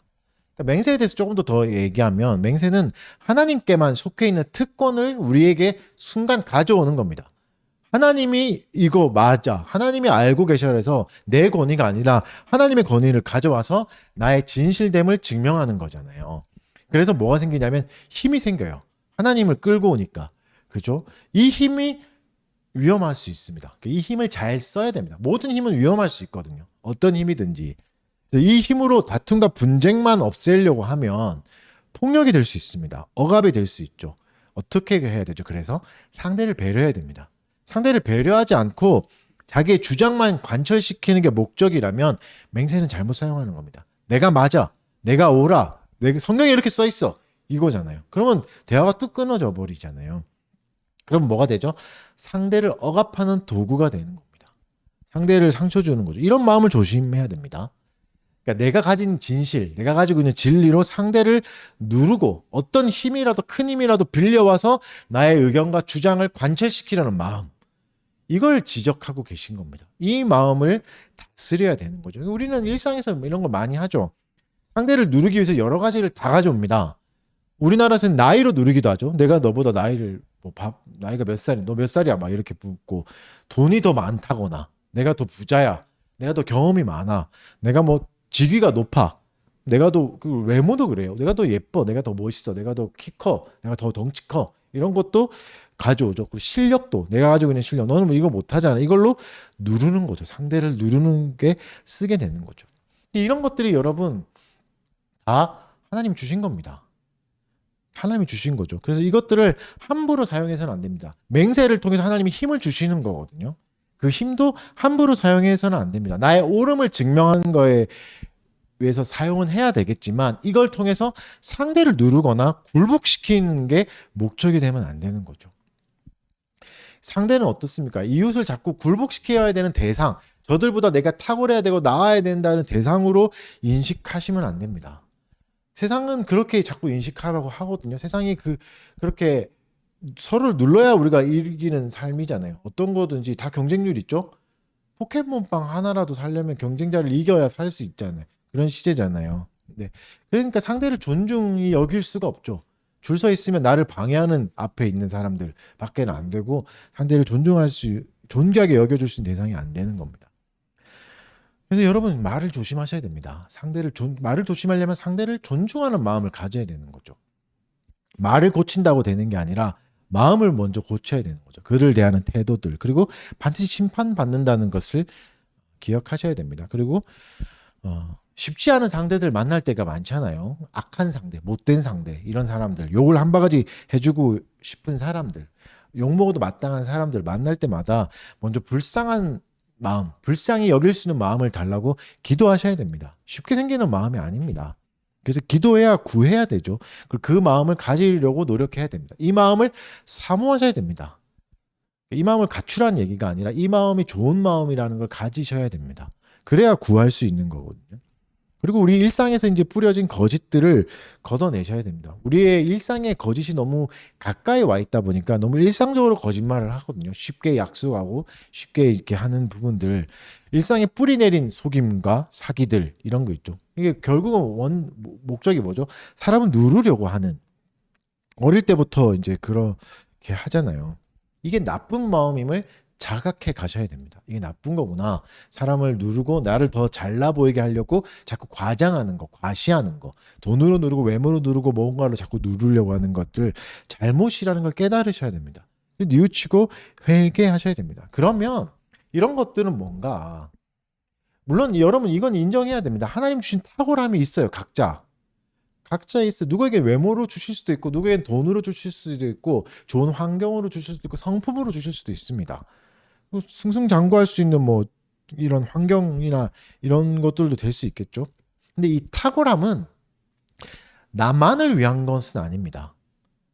맹세에 대해서 조금 더 얘기하면 맹세는 하나님께만 속해 있는 특권을 우리에게 순간 가져오는 겁니다. 하나님이 이거 맞아. 하나님이 알고 계셔서 내 권위가 아니라 하나님의 권위를 가져와서 나의 진실됨을 증명하는 거잖아요. 그래서 뭐가 생기냐면 힘이 생겨요. 하나님을 끌고 오니까. 그죠? 이 힘이 위험할 수 있습니다. 이 힘을 잘 써야 됩니다. 모든 힘은 위험할 수 있거든요. 어떤 힘이든지. 이 힘으로 다툼과 분쟁만 없애려고 하면 폭력이 될 수 있습니다. 억압이 될 수 있죠. 어떻게 해야 되죠? 그래서 상대를 배려해야 됩니다. 상대를 배려하지 않고 자기의 주장만 관철시키는 게 목적이라면 맹세는 잘못 사용하는 겁니다. 내가 맞아. 내가 옳아. 성경에 이렇게 써 있어. 이거잖아요. 그러면 대화가 뚝 끊어져 버리잖아요. 그럼 뭐가 되죠? 상대를 억압하는 도구가 되는 겁니다. 상대를 상처 주는 거죠. 이런 마음을 조심해야 됩니다. 그러니까 내가 가진 진실, 내가 가지고 있는 진리로 상대를 누르고 어떤 힘이라도 큰 힘이라도 빌려와서 나의 의견과 주장을 관철시키려는 마음, 이걸 지적하고 계신 겁니다. 이 마음을 다스려야 되는 거죠. 우리는 일상에서 이런 걸 많이 하죠. 상대를 누르기 위해서 여러 가지를 다 가져옵니다. 우리나라에서는 나이로 누르기도 하죠. 내가 너보다 나이가 몇 살이야? 너 몇 살이야? 막 이렇게 묻고 돈이 더 많다거나 내가 더 부자야. 내가 더 경험이 많아. 내가 뭐 직위가 높아. 내가 더 외모도 그래요. 내가 더 예뻐. 내가 더 멋있어. 내가 더 키 커. 내가 더 덩치 커. 이런 것도 가져오죠. 그리고 실력도 내가 가지고 있는 실력. 너는 뭐 이거 못하잖아. 이걸로 누르는 거죠. 상대를 누르는 게 쓰게 되는 거죠. 이런 것들이 여러분 다 하나님 주신 겁니다. 하나님이 주신 거죠. 그래서 이것들을 함부로 사용해서는 안 됩니다. 맹세를 통해서 하나님이 힘을 주시는 거거든요. 그 힘도 함부로 사용해서는 안 됩니다. 나의 옳음을 증명하는 거에 위해서 사용은 해야 되겠지만 이걸 통해서 상대를 누르거나 굴복시키는 게 목적이 되면 안 되는 거죠. 상대는 어떻습니까? 이웃을 자꾸 굴복시켜야 되는 대상, 저들보다 내가 탁월해야 되고 나아야 된다는 대상으로 인식하시면 안 됩니다. 세상은 그렇게 자꾸 인식하라고 하거든요. 세상이 그렇게 서로를 눌러야 우리가 이기는 삶이잖아요. 어떤 거든지 다 경쟁률 있죠. 포켓몬빵 하나라도 살려면 경쟁자를 이겨야 살 수 있잖아요. 그런 시대잖아요. 네. 그러니까 상대를 존중히 여길 수가 없죠. 줄 서 있으면 나를 방해하는 앞에 있는 사람들 밖에는 안 되고 상대를 존귀하게 여겨줄 수 있는 대상이 안 되는 겁니다. 그래서 여러분 말을 조심하셔야 됩니다. 말을 조심하려면 상대를 존중하는 마음을 가져야 되는 거죠. 말을 고친다고 되는 게 아니라 마음을 먼저 고쳐야 되는 거죠. 그를 대하는 태도들. 그리고 반드시 심판받는다는 것을 기억하셔야 됩니다. 그리고 쉽지 않은 상대들 만날 때가 많잖아요. 악한 상대, 못된 상대, 이런 사람들, 욕을 한 바가지 해주고 싶은 사람들, 욕 먹어도 마땅한 사람들 만날 때마다 먼저 불쌍한 마음, 불쌍히 여길 수 있는 마음을 달라고 기도하셔야 됩니다. 쉽게 생기는 마음이 아닙니다. 그래서 기도해야 구해야 되죠. 그 마음을 가지려고 노력해야 됩니다. 이 마음을 사모하셔야 됩니다. 이 마음을 갖추라는 얘기가 아니라 이 마음이 좋은 마음이라는 걸 가지셔야 됩니다. 그래야 구할 수 있는 거거든요. 그리고 우리 일상에서 이제 뿌려진 거짓들을 걷어내셔야 됩니다. 우리의 일상에 거짓이 너무 가까이 와 있다 보니까 너무 일상적으로 거짓말을 하거든요. 쉽게 약속하고 쉽게 이렇게 하는 부분들, 일상에 뿌리 내린 속임과 사기들, 이런 거 있죠. 이게 결국은 목적이 뭐죠? 사람을 누르려고 하는, 어릴 때부터 이제 그렇게 하잖아요. 이게 나쁜 마음임을 자각해 가셔야 됩니다. 이게 나쁜 거구나. 사람을 누르고 나를 더 잘나 보이게 하려고 자꾸 과장하는 거, 과시하는 거, 돈으로 누르고 외모로 누르고 뭔가로 자꾸 누르려고 하는 것들 잘못이라는 걸 깨달으셔야 됩니다. 뉘우치고 회개하셔야 됩니다. 그러면 이런 것들은 뭔가, 물론 여러분 이건 인정해야 됩니다. 하나님 주신 탁월함이 있어요. 각자 있어요. 누구에게 외모로 주실 수도 있고, 누구에겐 돈으로 주실 수도 있고, 좋은 환경으로 주실 수도 있고, 성품으로 주실 수도 있습니다. 승승장구할 수 있는 뭐 이런 환경이나 이런 것들도 될 수 있겠죠. 근데 이 탁월함은 나만을 위한 것은 아닙니다.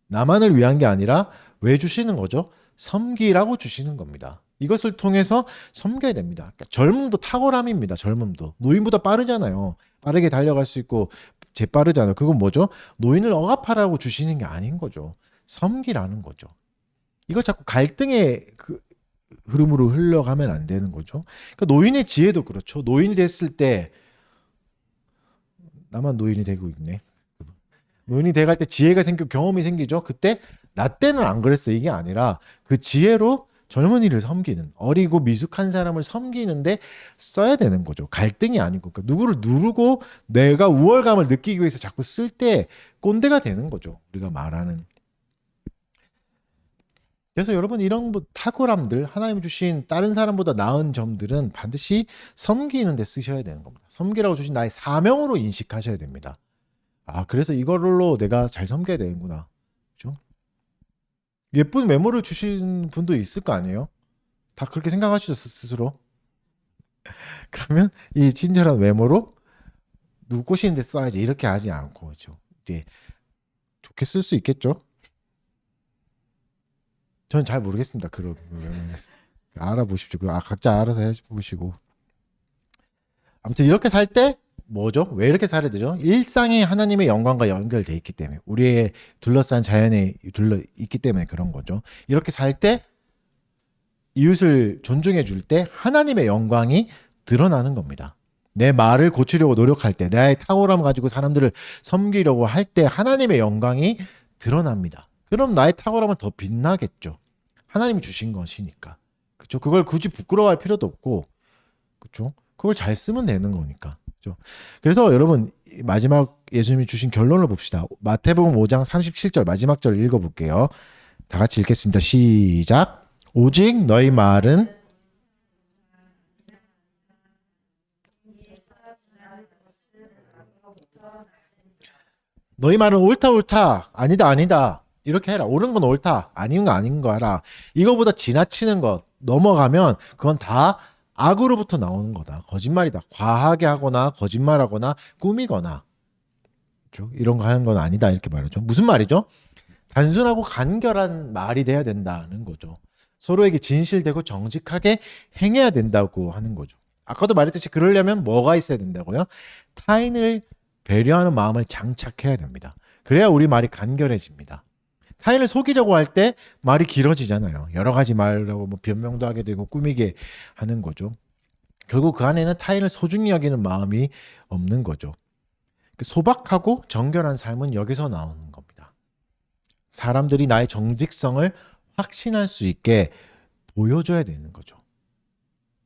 나만을 위한 게 아니라 왜 주시는 거죠? 섬기라고 주시는 겁니다. 이것을 통해서 섬겨야 됩니다. 그러니까 젊음도 탁월함입니다. 젊음도. 노인보다 빠르잖아요. 빠르게 달려갈 수 있고 재빠르잖아요. 그건 뭐죠? 노인을 억압하라고 주시는 게 아닌 거죠. 섬기라는 거죠. 이거 자꾸 갈등의 흐름으로 흘러가면 안 되는 거죠. 그러니까 노인의 지혜도 그렇죠. 노인이 됐을 때, 나만 노인이 되고 있네. 노인이 돼갈 때 지혜가 생기고 경험이 생기죠. 그때 나 때는 안 그랬어, 이게 아니라 그 지혜로 젊은이를 섬기는, 어리고 미숙한 사람을 섬기는데 써야 되는 거죠. 갈등이 아니고, 그러니까 누구를 누르고 내가 우월감을 느끼기 위해서 자꾸 쓸 때 꼰대가 되는 거죠. 우리가 말하는. 그래서 여러분 이런 탁월함들, 하나님 주신 다른 사람보다 나은 점들은 반드시 섬기는 데 쓰셔야 되는 겁니다. 섬기라고 주신 나의 사명으로 인식하셔야 됩니다. 그래서 이걸로 내가 잘 섬겨야 되는구나. 그렇죠? 예쁜 외모를 주신 분도 있을 거 아니에요? 다 그렇게 생각하시죠, 스스로? 그러면 이 친절한 외모로 누구 꼬시는 데 써야지, 이렇게 하지 않고, 그렇죠? 이제 좋게 쓸 수 있겠죠? 저는 잘 모르겠습니다. 그런 알아보십시오. 각자 알아서 해보시고. 아무튼 이렇게 살 때 뭐죠? 왜 이렇게 살아야 되죠? 일상이 하나님의 영광과 연결돼 있기 때문에, 우리의 둘러싼 자연에 둘러 있기 때문에 그런 거죠. 이렇게 살 때, 이웃을 존중해 줄 때 하나님의 영광이 드러나는 겁니다. 내 말을 고치려고 노력할 때, 나의 탁월함을 가지고 사람들을 섬기려고 할 때 하나님의 영광이 드러납니다. 그럼 나의 탁월함은 더 빛나겠죠. 하나님이 주신 것이니까. 그렇죠? 그걸 굳이 부끄러워할 필요도 없고, 그렇죠? 그걸 잘 쓰면 되는 거니까. 그렇죠? 그래서 여러분 마지막 예수님이 주신 결론을 봅시다. 마태복음 5장 37절 마지막 절 읽어볼게요. 다 같이 읽겠습니다. 시작. 오직 너희 말은 옳다 아니다 이렇게 해라. 옳은 건 옳다, 아닌 건 아닌 거 하라. 이거보다 지나치는 것 넘어가면 그건 다 악으로부터 나오는 거다. 거짓말이다. 과하게 하거나 거짓말하거나 꾸미거나, 그렇죠? 이런 거 하는 건 아니다, 이렇게 말하죠. 무슨 말이죠? 단순하고 간결한 말이 돼야 된다는 거죠. 서로에게 진실되고 정직하게 행해야 된다고 하는 거죠. 아까도 말했듯이 그러려면 뭐가 있어야 된다고요? 타인을 배려하는 마음을 장착해야 됩니다. 그래야 우리 말이 간결해집니다. 타인을 속이려고 할 때 말이 길어지잖아요. 여러 가지 말하고 뭐 변명도 하게 되고 꾸미게 하는 거죠. 결국 그 안에는 타인을 소중히 여기는 마음이 없는 거죠. 소박하고 정결한 삶은 여기서 나오는 겁니다. 사람들이 나의 정직성을 확신할 수 있게 보여줘야 되는 거죠.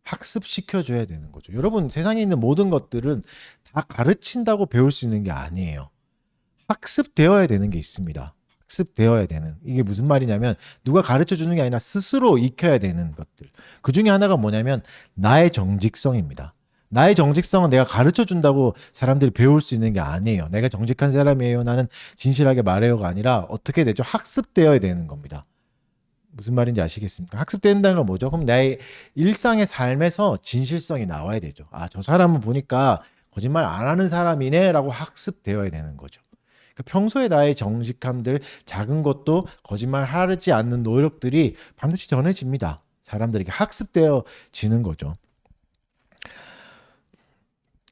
학습시켜줘야 되는 거죠. 여러분, 세상에 있는 모든 것들은 다 가르친다고 배울 수 있는 게 아니에요. 학습되어야 되는 게 있습니다. 학습되어야 되는, 이게 무슨 말이냐면 누가 가르쳐 주는 게 아니라 스스로 익혀야 되는 것들. 그 중에 하나가 뭐냐면 나의 정직성입니다. 나의 정직성은 내가 가르쳐 준다고 사람들이 배울 수 있는 게 아니에요. 내가 정직한 사람이에요. 나는 진실하게 말해요가 아니라 어떻게 되죠? 학습되어야 되는 겁니다. 무슨 말인지 아시겠습니까? 학습된다는 건 뭐죠? 그럼 나의 일상의 삶에서 진실성이 나와야 되죠. 아, 저 사람은 보니까 거짓말 안 하는 사람이네 라고 학습되어야 되는 거죠. 그러니까 평소에 나의 정직함들, 작은 것도 거짓말 하지 않는 노력들이 반드시 전해집니다. 사람들에게 학습되어지는 거죠.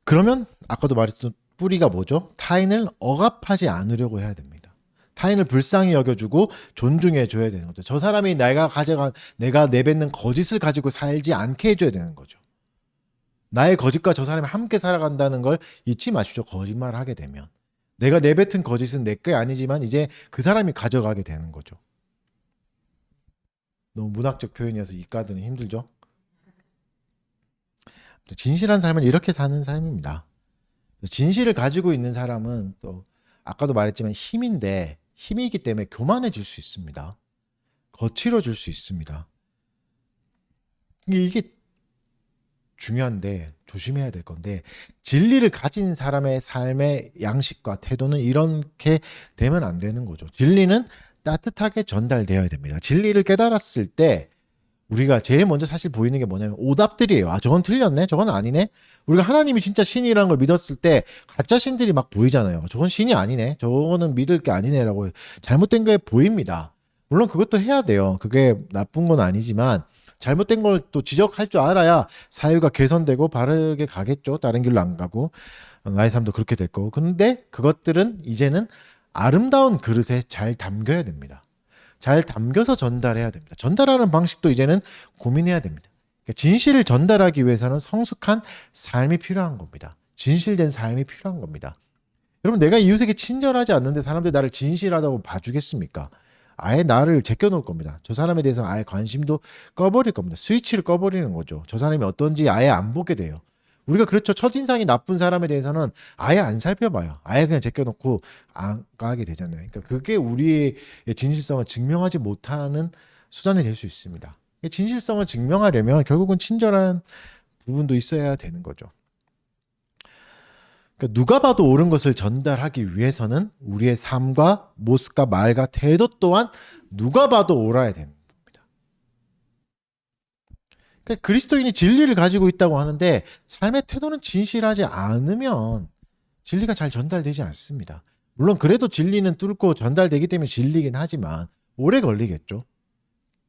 그러면 아까도 말했던 뿌리가 뭐죠? 타인을 억압하지 않으려고 해야 됩니다. 타인을 불쌍히 여겨주고 존중해 줘야 되는 거죠. 저 사람이 내가 내뱉는 거짓을 가지고 살지 않게 해줘야 되는 거죠. 나의 거짓과 저 사람이 함께 살아간다는 걸 잊지 마십시오. 거짓말을 하게 되면 내가 내뱉은 거짓은 내 게 아니지만 이제 그 사람이 가져가게 되는 거죠. 너무 문학적 표현이어서 이과드는 힘들죠. 진실한 삶은 이렇게 사는 삶입니다. 진실을 가지고 있는 사람은 또 아까도 말했지만 힘인데 힘이 있기 때문에 교만해질 수 있습니다. 거칠어질 수 있습니다. 이게 중요한데 조심해야 될 건데 진리를 가진 사람의 삶의 양식과 태도는 이렇게 되면 안 되는 거죠. 진리는 따뜻하게 전달되어야 됩니다. 진리를 깨달았을 때 우리가 제일 먼저 사실 보이는 게 뭐냐면 오답들이에요. 아, 저건 틀렸네. 저건 아니네. 우리가 하나님이 진짜 신이라는 걸 믿었을 때 가짜 신들이 막 보이잖아요. 저건 신이 아니네. 저거는 믿을 게 아니네라고 잘못된 게 보입니다. 물론 그것도 해야 돼요. 그게 나쁜 건 아니지만 잘못된 걸 또 지적할 줄 알아야 사유가 개선되고 바르게 가겠죠. 다른 길로 안 가고 나의 삶도 그렇게 될 거고. 그런데 그것들은 이제는 아름다운 그릇에 잘 담겨야 됩니다. 잘 담겨서 전달해야 됩니다. 전달하는 방식도 이제는 고민해야 됩니다. 그러니까 진실을 전달하기 위해서는 성숙한 삶이 필요한 겁니다. 진실된 삶이 필요한 겁니다. 여러분, 내가 이웃에게 친절하지 않는데 사람들이 나를 진실하다고 봐주겠습니까? 아예 나를 제껴놓을 겁니다. 저 사람에 대해서 아예 관심도 꺼버릴 겁니다. 스위치를 꺼버리는 거죠. 저 사람이 어떤지 아예 안 보게 돼요. 우리가 그렇죠. 첫인상이 나쁜 사람에 대해서는 아예 안 살펴봐요. 아예 그냥 제껴놓고 안 가게 되잖아요. 그러니까 그게 우리의 진실성을 증명하지 못하는 수단이 될 수 있습니다. 진실성을 증명하려면 결국은 친절한 부분도 있어야 되는 거죠. 그러니까 누가 봐도 옳은 것을 전달하기 위해서는 우리의 삶과 모습과 말과 태도 또한 누가 봐도 옳아야 되는 겁니다. 그러니까 그리스도인이 진리를 가지고 있다고 하는데 삶의 태도는 진실하지 않으면 진리가 잘 전달되지 않습니다. 물론 그래도 진리는 뚫고 전달되기 때문에 진리긴 하지만 오래 걸리겠죠.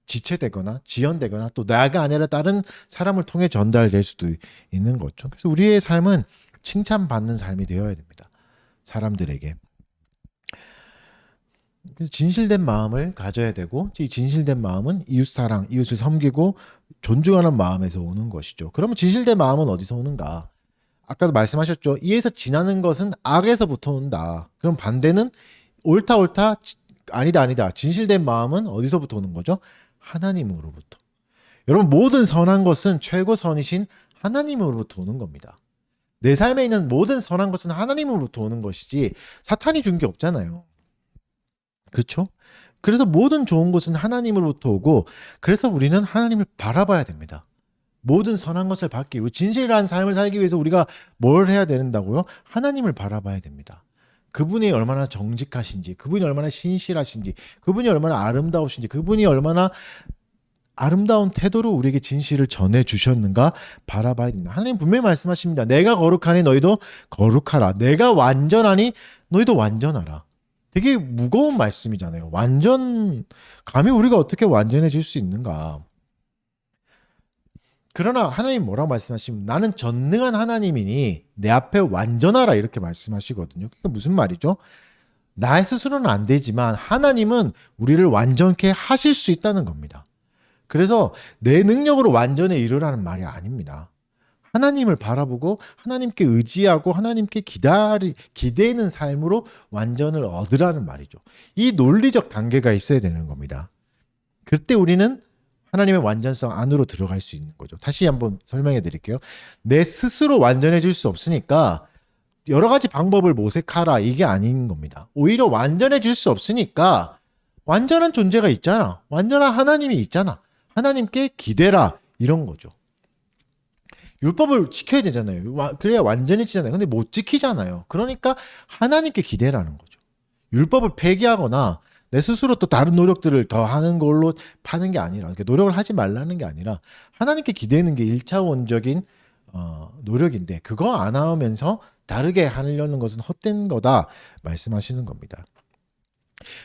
지체되거나 지연되거나 또 나가 아니라 다른 사람을 통해 전달될 수도 있는 거죠. 그래서 우리의 삶은 칭찬받는 삶이 되어야 됩니다. 사람들에게. 그래서 진실된 마음을 가져야 되고 이 진실된 마음은 이웃사랑, 이웃을 섬기고 존중하는 마음에서 오는 것이죠. 그러면 진실된 마음은 어디서 오는가? 아까도 말씀하셨죠. 이에서 지나는 것은 악에서부터 온다. 그럼 반대는 옳다 아니다. 진실된 마음은 어디서부터 오는 거죠? 하나님으로부터. 여러분, 모든 선한 것은 최고선이신 하나님으로부터 오는 겁니다. 내 삶에 있는 모든 선한 것은 하나님으로부터 오는 것이지 사탄이 준 게 없잖아요. 그렇죠? 그래서 모든 좋은 것은 하나님으로부터 오고 그래서 우리는 하나님을 바라봐야 됩니다. 모든 선한 것을 받기 위해 진실한 삶을 살기 위해서 우리가 뭘 해야 된다고요? 하나님을 바라봐야 됩니다. 그분이 얼마나 정직하신지, 그분이 얼마나 신실하신지, 그분이 얼마나 아름다우신지, 그분이 얼마나 아름다운 태도로 우리에게 진실을 전해주셨는가 바라봐야 됩니다. 하나님 분명히 말씀하십니다. 내가 거룩하니 너희도 거룩하라. 내가 완전하니 너희도 완전하라. 되게 무거운 말씀이잖아요. 감히 우리가 어떻게 완전해질 수 있는가. 그러나 하나님 뭐라고 말씀하시면 나는 전능한 하나님이니 내 앞에 완전하라 이렇게 말씀하시거든요. 그게 무슨 말이죠? 나의 스스로는 안 되지만 하나님은 우리를 완전케 하실 수 있다는 겁니다. 그래서 내 능력으로 완전에 이르라는 말이 아닙니다. 하나님을 바라보고 하나님께 의지하고 하나님께 기대는 삶으로 완전을 얻으라는 말이죠. 이 논리적 단계가 있어야 되는 겁니다. 그때 우리는 하나님의 완전성 안으로 들어갈 수 있는 거죠. 다시 한번 설명해 드릴게요. 내 스스로 완전해질 수 없으니까 여러 가지 방법을 모색하라 이게 아닌 겁니다. 오히려 완전해질 수 없으니까 완전한 존재가 있잖아. 완전한 하나님이 있잖아. 하나님께 기대라 이런 거죠. 율법을 지켜야 되잖아요. 그래야 완전해지잖아요. 근데 못 지키잖아요. 그러니까 하나님께 기대라는 거죠. 율법을 폐기하거나 내 스스로 또 다른 노력들을 더 하는 걸로 파는 게 아니라, 이렇게 노력을 하지 말라는 게 아니라 하나님께 기대는 게 1차원적인 노력인데, 그거 안 하면서 다르게 하려는 것은 헛된 거다 말씀하시는 겁니다.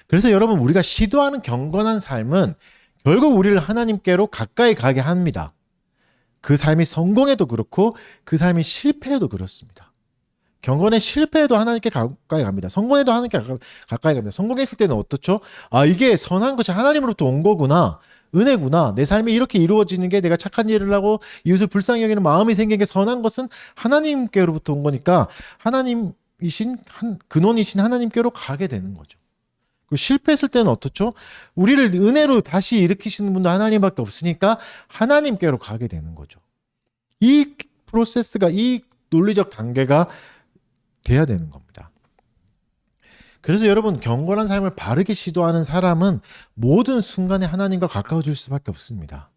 그래서 여러분, 우리가 시도하는 경건한 삶은 결국 우리를 하나님께로 가까이 가게 합니다. 그 삶이 성공해도 그렇고 그 삶이 실패해도 그렇습니다. 경건의 실패해도 하나님께 가까이 갑니다. 성공해도 하나님께 가까이 갑니다. 성공했을 때는 어떻죠? 아, 이게 선한 것이 하나님으로부터 온 거구나. 은혜구나. 내 삶이 이렇게 이루어지는 게, 내가 착한 일을 하고 이웃을 불쌍히 여기는 마음이 생긴 게 선한 것은 하나님께로부터 온 거니까 하나님이신 근원이신 하나님께로 가게 되는 거죠. 그리고 실패했을 때는 어떻죠? 우리를 은혜로 다시 일으키시는 분도 하나님밖에 없으니까 하나님께로 가게 되는 거죠. 이 프로세스가, 이 논리적 단계가 돼야 되는 겁니다. 그래서 여러분, 경건한 삶을 바르게 시도하는 사람은 모든 순간에 하나님과 가까워질 수밖에 없습니다.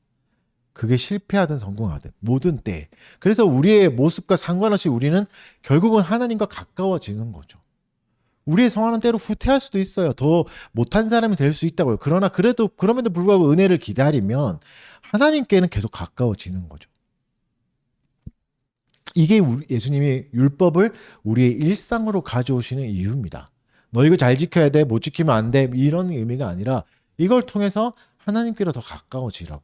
그게 실패하든 성공하든 모든 때. 그래서 우리의 모습과 상관없이 우리는 결국은 하나님과 가까워지는 거죠. 우리의 성화는 때로 후퇴할 수도 있어요. 더 못한 사람이 될 수 있다고요. 그러나 그럼에도 불구하고 은혜를 기다리면 하나님께는 계속 가까워지는 거죠. 이게 예수님이 율법을 우리의 일상으로 가져오시는 이유입니다. 너 이거 잘 지켜야 돼, 못 지키면 안 돼, 이런 의미가 아니라 이걸 통해서 하나님께로 더 가까워지라고,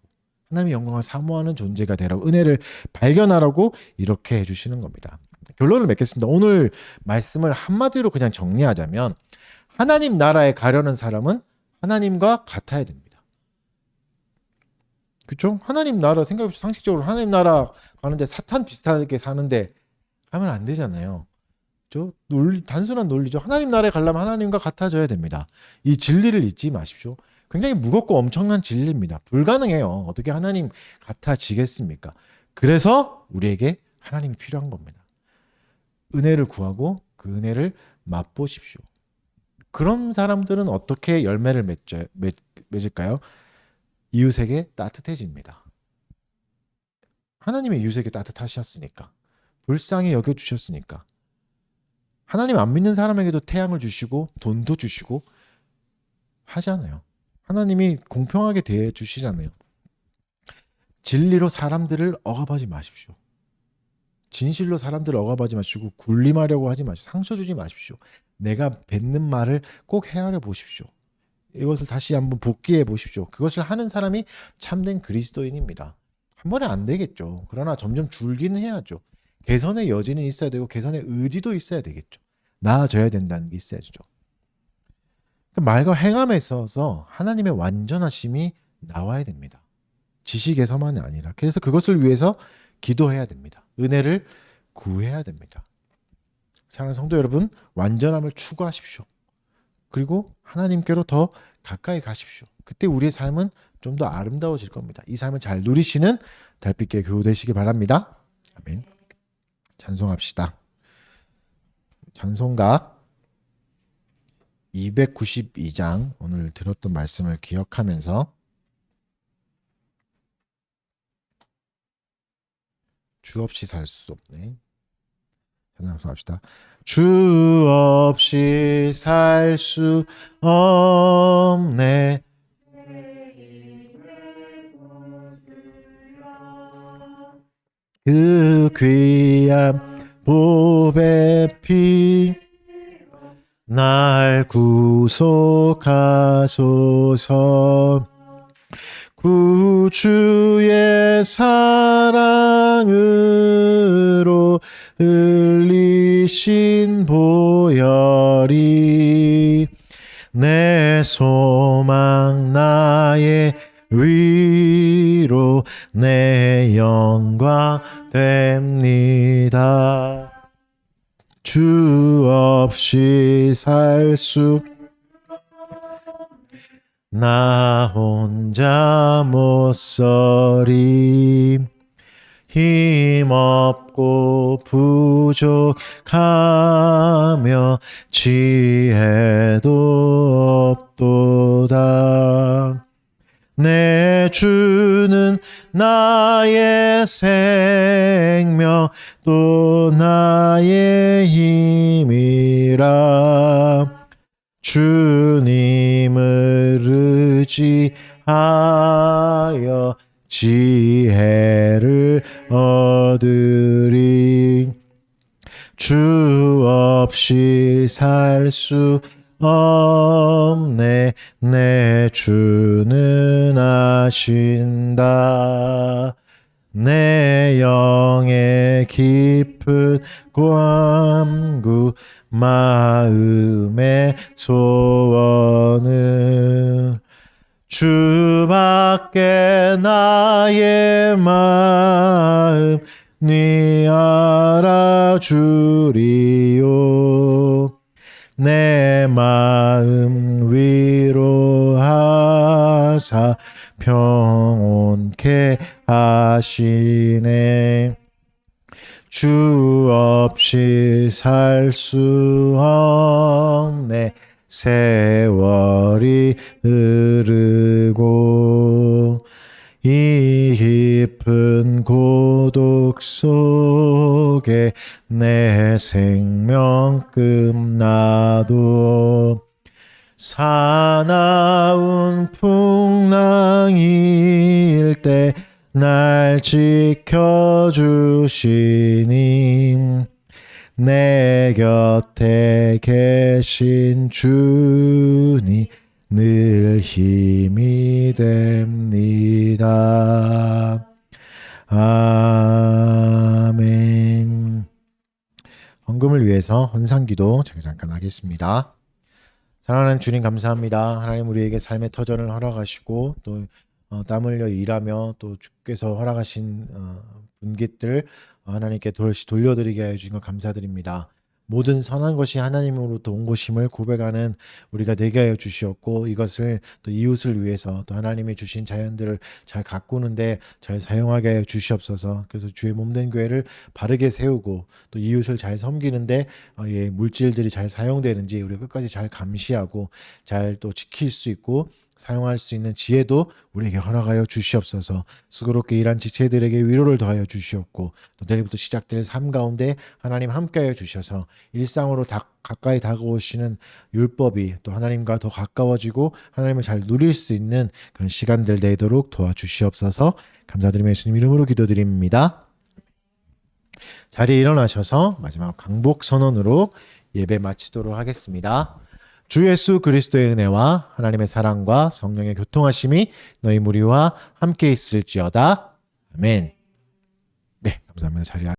하나님의 영광을 사모하는 존재가 되라고, 은혜를 발견하라고 이렇게 해주시는 겁니다. 결론을 맺겠습니다. 오늘 말씀을 한마디로 그냥 정리하자면, 하나님 나라에 가려는 사람은 하나님과 같아야 됩니다. 그렇죠? 하나님 나라, 생각해보시면 상식적으로 하나님 나라 가는데 사탄 비슷하게 사는데 가면 안 되잖아요. 단순한 논리죠. 하나님 나라에 가려면 하나님과 같아져야 됩니다. 이 진리를 잊지 마십시오. 굉장히 무겁고 엄청난 진리입니다. 불가능해요. 어떻게 하나님 같아지겠습니까? 그래서 우리에게 하나님이 필요한 겁니다. 은혜를 구하고 그 은혜를 맛보십시오. 그런 사람들은 어떻게 열매를 맺을까요? 이웃에게 따뜻해집니다. 하나님의 이웃에게 따뜻하셨으니까, 불쌍히 여겨주셨으니까. 하나님 안 믿는 사람에게도 태양을 주시고 돈도 주시고 하잖아요. 하나님이 공평하게 대해주시잖아요. 진리로 사람들을 억압하지 마십시오. 진실로 사람들을 억압하지 마시고 굴림하려고 하지 마십시오. 상처 주지 마십시오. 내가 뱉는 말을 꼭 헤아려 보십시오. 이것을 다시 한번 복기해 보십시오. 그것을 하는 사람이 참된 그리스도인입니다. 한 번에 안 되겠죠. 그러나 점점 줄기는 해야죠. 개선의 여지는 있어야 되고 개선의 의지도 있어야 되겠죠. 나아져야 된다는 게 있어야죠. 말과 행함에 있어서 하나님의 완전하심이 나와야 됩니다. 지식에서만이 아니라. 그래서 그것을 위해서 기도해야 됩니다. 은혜를 구해야 됩니다. 사랑하는 성도 여러분, 완전함을 추구하십시오. 그리고 하나님께로 더 가까이 가십시오. 그때 우리의 삶은 좀 더 아름다워질 겁니다. 이 삶을 잘 누리시는 달빛계 교우 되시기 바랍니다. 아멘. 찬송합시다. 찬송가 292장, 오늘 들었던 말씀을 기억하면서 주 없이 살 수 없네. 찬송합시다. 주 없이 살 수 없네. 그 귀한 보배 피 날 구속하소서. 구주의 사랑으로 흘리신 보혈이 내 소망 나의 위로 내 영광 됩니다. 주 없이 살 수 나 혼자 못 서리. 힘없고 부족하며 지혜도 없도다. 내 주는 나의 생명 또 나의 힘이라. 주님을 의지하여 지혜를 얻으리. 주 없이 살 수 없네. 내 주는 아신다. 내 영의 깊은 간구 마음의 소원을 주밖에 나의 마음 네 알아주리요. 내 마음 위로하사 평온케 하시네. 주 없이 살 수 없네. 세월이 흐르고 이 깊은 고독 속에 내 생명 끝나도 사나운 풍랑일 때 날 지켜주시니 내 곁에 계신 주니 늘 힘이 됩니다. 아멘. 헌금을 위해서 헌상기도 제가 잠깐 하겠습니다. 사랑하는 주님 감사합니다. 하나님 우리에게 삶의 터전을 허락하시고 또 땀 흘려 일하며 또 주께서 허락하신 분깃들 하나님께 다시 돌려드리게 하여 주신 것 감사드립니다. 모든 선한 것이 하나님으로부터 온 것임을 고백하는 우리가 되게 하여 주시었고 이것을 또 이웃을 위해서 또 하나님이 주신 자연들을 잘 가꾸는데 잘 사용하게 하여 주시옵소서. 그래서 주의 몸된 교회를 바르게 세우고 또 이웃을 잘 섬기는데 물질들이 잘 사용되는지 우리가 끝까지 잘 감시하고 잘 또 지킬 수 있고 사용할 수 있는 지혜도 우리에게 허락하여 주시옵소서. 수고롭게 일한 지체들에게 위로를 더하여 주시옵고 또 내일부터 시작될 삶 가운데 하나님 함께하여 주셔서 일상으로 가까이 다가오시는 율법이 또 하나님과 더 가까워지고 하나님을 잘 누릴 수 있는 그런 시간들 되도록 도와주시옵소서. 감사드리며 예수님 이름으로 기도드립니다. 자리에 일어나셔서 마지막 강복 선언으로 예배 마치도록 하겠습니다. 주 예수 그리스도의 은혜와 하나님의 사랑과 성령의 교통하심이 너희 무리와 함께 있을지어다. 아멘. 네, 감사합니다. 자리에